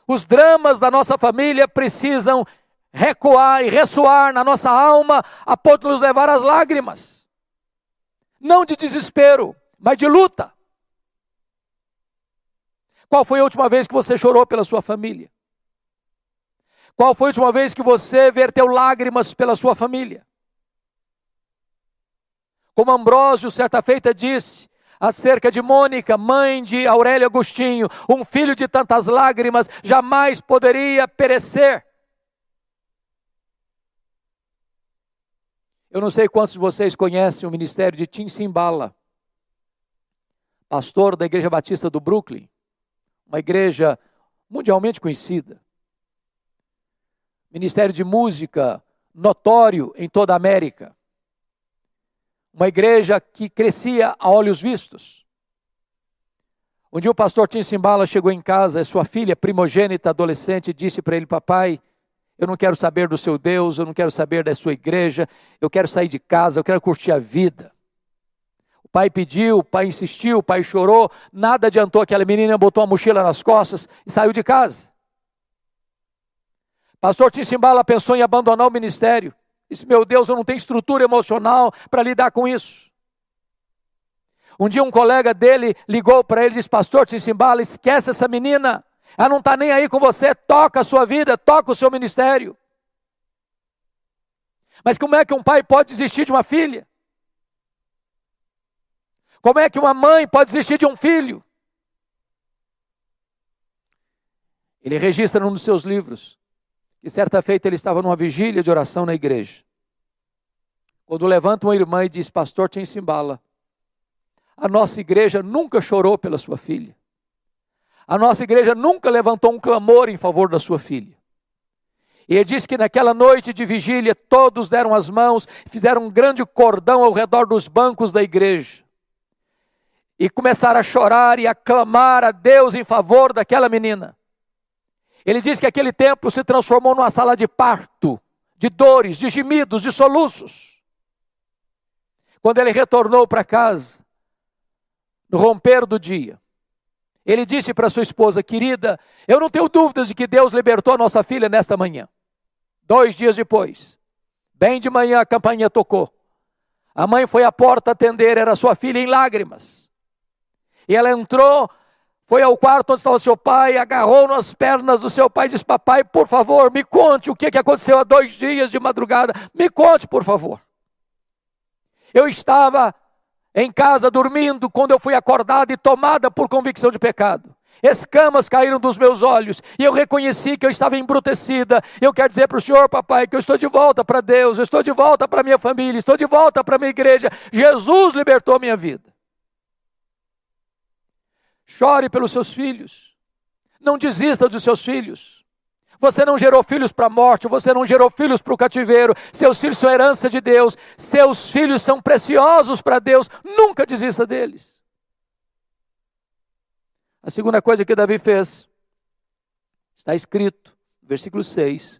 Os dramas da nossa família precisam recuar e ressoar na nossa alma a ponto de nos levar às lágrimas. Não de desespero, mas de luta. Qual foi a última vez que você chorou pela sua família? Qual foi a última vez que você verteu lágrimas pela sua família? Como Ambrósio, certa feita, disse acerca de Mônica, mãe de Aurélio Agostinho, um filho de tantas lágrimas jamais poderia perecer. Eu não sei quantos de vocês conhecem o ministério de Tim Simbala, pastor da Igreja Batista do Brooklyn, uma igreja mundialmente conhecida. Ministério de música notório em toda a América. Uma igreja que crescia a olhos vistos. Um dia o pastor Tim Simbala chegou em casa, e sua filha, primogênita, adolescente, disse para ele: papai, eu não quero saber do seu Deus, eu não quero saber da sua igreja, eu quero sair de casa, eu quero curtir a vida. O pai pediu, o pai insistiu, o pai chorou, nada adiantou. Aquela menina botou a mochila nas costas e saiu de casa. Pastor Tim Simbala pensou em abandonar o ministério. Disse: meu Deus, eu não tenho estrutura emocional para lidar com isso. Um dia um colega dele ligou para ele e disse: pastor Tim Simbala, esquece essa menina, ela não está nem aí com você, toca a sua vida, toca o seu ministério. Mas como é que um pai pode desistir de uma filha? Como é que uma mãe pode desistir de um filho? Ele registra num dos seus livros que certa feita ele estava numa vigília de oração na igreja, quando levanta uma irmã e diz: pastor Tim Simbala, a nossa igreja nunca chorou pela sua filha. A nossa igreja nunca levantou um clamor em favor da sua filha. E ele diz que naquela noite de vigília, todos deram as mãos, fizeram um grande cordão ao redor dos bancos da igreja. E começaram a chorar e a clamar a Deus em favor daquela menina. Ele diz que aquele templo se transformou numa sala de parto, de dores, de gemidos, de soluços. Quando ele retornou para casa, no romper do dia, ele disse para sua esposa: querida, eu não tenho dúvidas de que Deus libertou a nossa filha nesta manhã. 2 dias depois, bem de manhã, a campainha tocou. A mãe foi à porta atender, era sua filha em lágrimas. E ela entrou, foi ao quarto onde estava seu pai, agarrou nas pernas do seu pai e disse: papai, por favor, me conte o que aconteceu há 2 dias de madrugada. Me conte, por favor. Eu estava em casa dormindo quando eu fui acordada e tomada por convicção de pecado. Escamas caíram dos meus olhos e eu reconheci que eu estava embrutecida. Eu quero dizer para o senhor, papai, que eu estou de volta para Deus, eu estou de volta para minha família, estou de volta para minha igreja. Jesus libertou minha vida. Chore pelos seus filhos. Não desista dos seus filhos. Você não gerou filhos para a morte, você não gerou filhos para o cativeiro. Seus filhos são herança de Deus. Seus filhos são preciosos para Deus. Nunca desista deles. A segunda coisa que Davi fez, está escrito, versículo 6.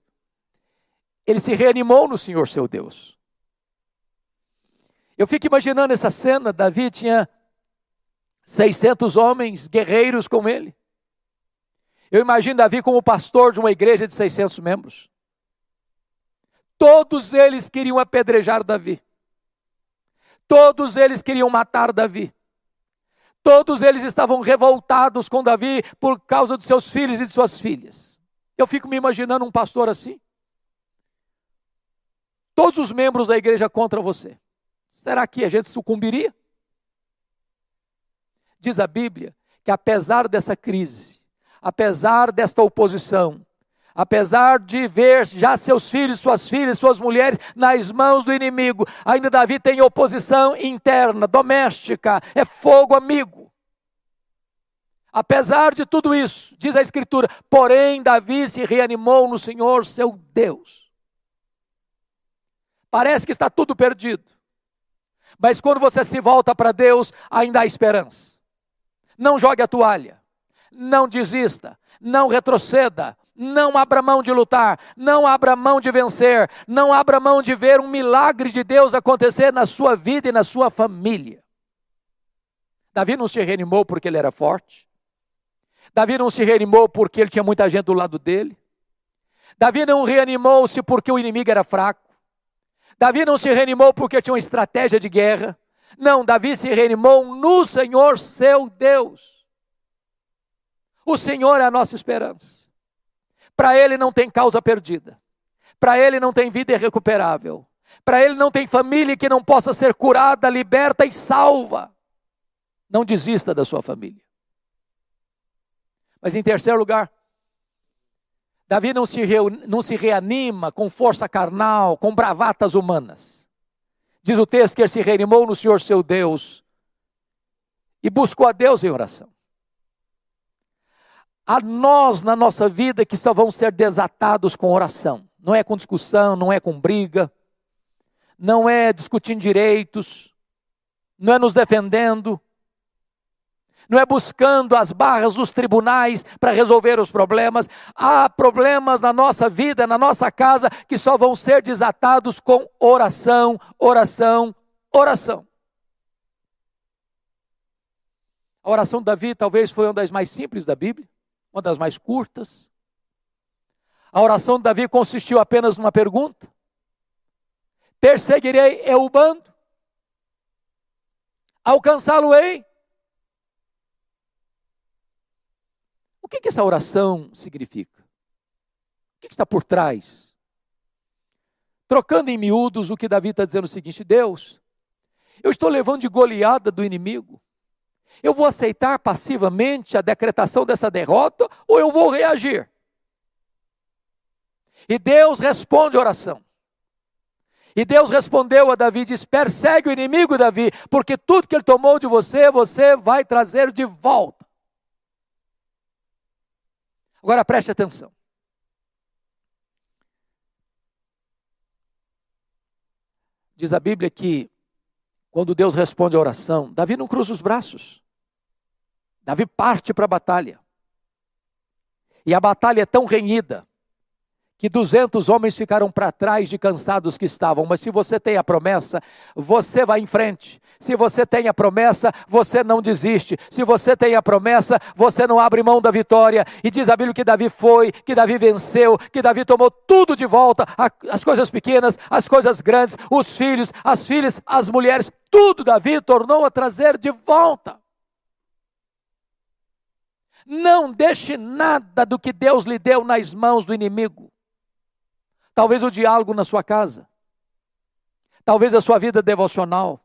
Ele se reanimou no Senhor seu Deus. Eu fico imaginando essa cena. Davi tinha 600 homens guerreiros com ele. Eu imagino Davi como pastor de uma igreja de 600 membros. Todos eles queriam apedrejar Davi. Todos eles queriam matar Davi. Todos eles estavam revoltados com Davi por causa dos seus filhos e de suas filhas. Eu fico me imaginando um pastor assim. Todos os membros da igreja contra você. Será que a gente sucumbiria? Diz a Bíblia que apesar dessa crise, apesar desta oposição, apesar de ver já seus filhos, suas filhas, suas mulheres nas mãos do inimigo, ainda Davi tem oposição interna, doméstica, é fogo amigo. Apesar de tudo isso, diz a Escritura, porém Davi se reanimou no Senhor seu Deus. Parece que está tudo perdido, mas quando você se volta para Deus, ainda há esperança. Não jogue a toalha, não desista, não retroceda, não abra mão de lutar, não abra mão de vencer, não abra mão de ver um milagre de Deus acontecer na sua vida e na sua família. Davi não se reanimou porque ele era forte. Davi não se reanimou porque ele tinha muita gente do lado dele. Davi não reanimou-se porque o inimigo era fraco. Davi não se reanimou porque tinha uma estratégia de guerra. Não, Davi se reanimou no Senhor seu Deus. O Senhor é a nossa esperança. Para Ele não tem causa perdida. Para Ele não tem vida irrecuperável. Para Ele não tem família que não possa ser curada, liberta e salva. Não desista da sua família. Mas em terceiro lugar, Davi não se reanima com força carnal, com bravatas humanas. Diz o texto que ele se reanimou no Senhor seu Deus e buscou a Deus em oração. A nós na nossa vida que só vão ser desatados com oração. Não é com discussão, não é com briga, não é discutindo direitos, não é nos defendendo, não é buscando as barras dos tribunais para resolver os problemas. Há problemas na nossa vida, na nossa casa, que só vão ser desatados com oração, oração, oração. A oração de Davi talvez foi uma das mais simples da Bíblia, uma das mais curtas. A oração de Davi consistiu apenas numa pergunta: perseguirei eu o bando? Alcançá-lo-ei? O que essa oração significa? O que está por trás? Trocando em miúdos, o que Davi está dizendo é o seguinte: Deus, eu estou levando de goleada do inimigo. Eu vou aceitar passivamente a decretação dessa derrota ou eu vou reagir? E Deus responde a oração. E Deus respondeu a Davi, diz: persegue o inimigo, Davi, porque tudo que ele tomou de você, você vai trazer de volta. Agora preste atenção. Diz a Bíblia que quando Deus responde a oração, Davi não cruza os braços. Davi parte para a batalha. E a batalha é tão renhida que 200 homens ficaram para trás de cansados que estavam. Mas se você tem a promessa, você vai em frente. Se você tem a promessa, você não desiste. Se você tem a promessa, você não abre mão da vitória. E diz a Bíblia que Davi foi, que Davi venceu, que Davi tomou tudo de volta. As coisas pequenas, as coisas grandes, os filhos, as filhas, as mulheres. Tudo Davi tornou a trazer de volta. Não deixe nada do que Deus lhe deu nas mãos do inimigo. Talvez o diálogo na sua casa. Talvez a sua vida devocional.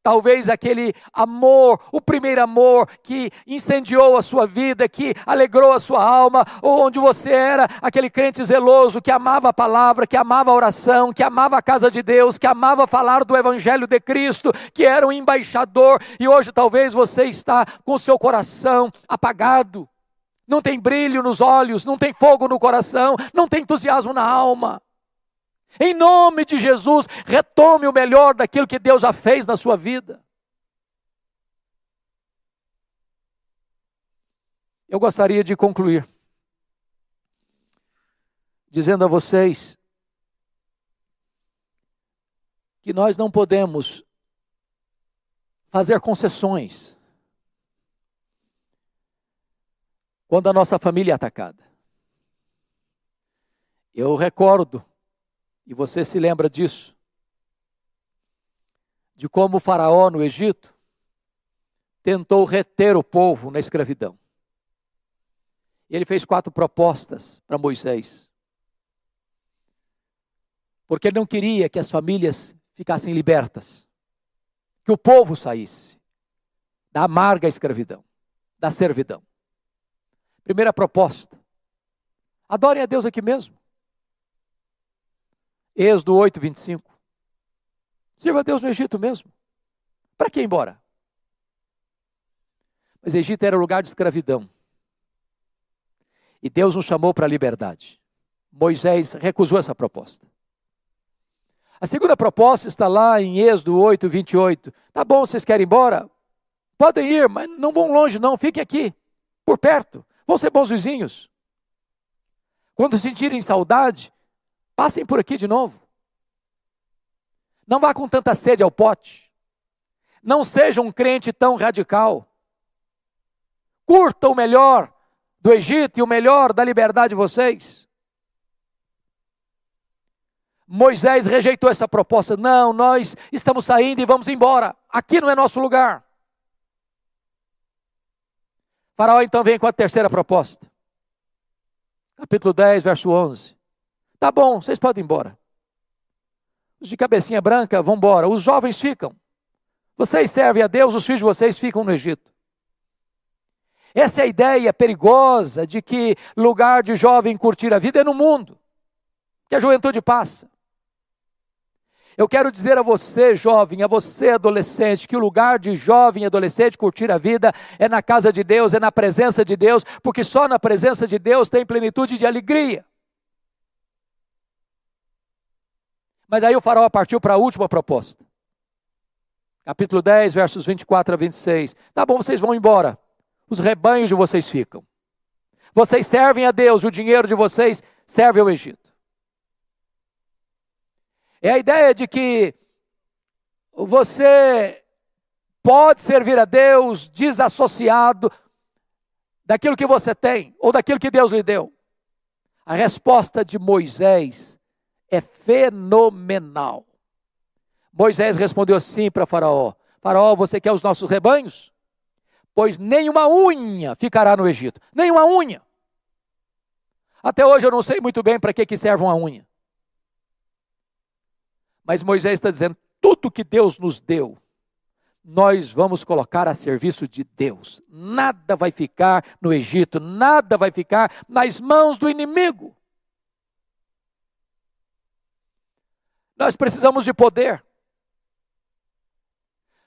Talvez aquele amor, o primeiro amor que incendiou a sua vida, que alegrou a sua alma, onde você era aquele crente zeloso, que amava a palavra, que amava a oração, que amava a casa de Deus, que amava falar do Evangelho de Cristo, que era um embaixador, e hoje talvez você está com o seu coração apagado, não tem brilho nos olhos, não tem fogo no coração, não tem entusiasmo na alma. Em nome de Jesus, retome o melhor daquilo que Deus já fez na sua vida. Eu gostaria de concluir dizendo a vocês que nós não podemos fazer concessões quando a nossa família é atacada. Eu recordo, e você se lembra disso, de como o faraó no Egito tentou reter o povo na escravidão. Ele fez 4 propostas para Moisés, porque ele não queria que as famílias ficassem libertas, que o povo saísse da amarga escravidão, da servidão. Primeira proposta: adorem a Deus aqui mesmo. Êxodo 8, 25. Sirva a Deus no Egito mesmo. Para que ir embora? Mas Egito era lugar de escravidão. E Deus nos chamou para a liberdade. Moisés recusou essa proposta. A segunda proposta está lá em Êxodo 8, 28. Tá bom, vocês querem ir embora? Podem ir, mas não vão longe não, fiquem aqui, por perto. Vão ser bons vizinhos. Quando sentirem saudade, passem por aqui de novo. Não vá com tanta sede ao pote. Não seja um crente tão radical. Curta o melhor do Egito e o melhor da liberdade de vocês. Moisés rejeitou essa proposta. Não, nós estamos saindo e vamos embora. Aqui não é nosso lugar. Faraó então vem com a terceira proposta. Capítulo 10, verso 11. Tá bom, vocês podem ir embora. Os de cabecinha branca vão embora. Os jovens ficam. Vocês servem a Deus, os filhos de vocês ficam no Egito. Essa é a ideia perigosa de que lugar de jovem curtir a vida é no mundo, que a juventude passa. Eu quero dizer a você, jovem, a você, adolescente, que o lugar de jovem e adolescente curtir a vida é na casa de Deus, é na presença de Deus, porque só na presença de Deus tem plenitude de alegria. Mas aí o faraó partiu para a última proposta. Capítulo 10, versos 24 a 26. Tá bom, vocês vão embora. Os rebanhos de vocês ficam. Vocês servem a Deus, e o dinheiro de vocês serve ao Egito. É a ideia de que você pode servir a Deus desassociado daquilo que você tem, ou daquilo que Deus lhe deu. A resposta de Moisés é fenomenal. Moisés respondeu assim para Faraó: Faraó, você quer os nossos rebanhos? Pois nenhuma unha ficará no Egito. Nenhuma unha. Até hoje eu não sei muito bem para que serve uma unha. Mas Moisés está dizendo, tudo que Deus nos deu, nós vamos colocar a serviço de Deus. Nada vai ficar no Egito, nada vai ficar nas mãos do inimigo. Nós precisamos de poder.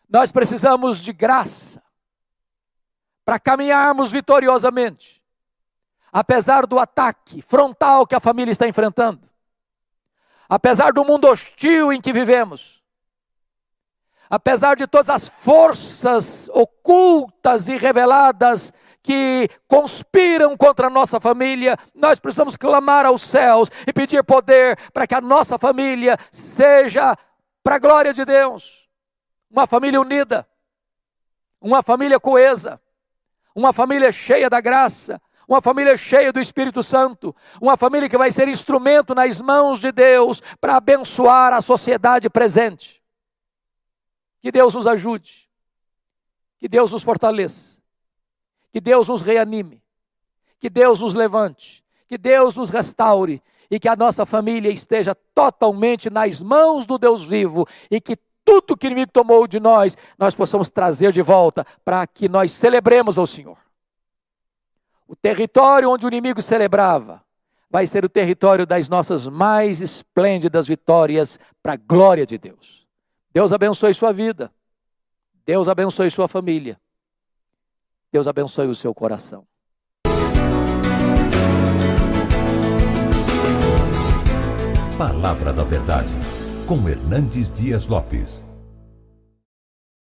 Nós precisamos de graça para caminharmos vitoriosamente, apesar do ataque frontal que a família está enfrentando. Apesar do mundo hostil em que vivemos, apesar de todas as forças ocultas e reveladas que conspiram contra a nossa família, nós precisamos clamar aos céus e pedir poder para que a nossa família seja para a glória de Deus. Uma família unida, uma família coesa, uma família cheia da graça, uma família cheia do Espírito Santo, uma família que vai ser instrumento nas mãos de Deus para abençoar a sociedade presente. Que Deus nos ajude, que Deus nos fortaleça, que Deus nos reanime, que Deus nos levante, que Deus nos restaure e que a nossa família esteja totalmente nas mãos do Deus vivo e que tudo que o inimigo tomou de nós possamos trazer de volta para que nós celebremos ao Senhor. O território onde o inimigo celebrava vai ser o território das nossas mais esplêndidas vitórias para a glória de Deus. Deus abençoe sua vida. Deus abençoe sua família. Deus abençoe o seu coração. Palavra da Verdade, com Hernandes Dias Lopes.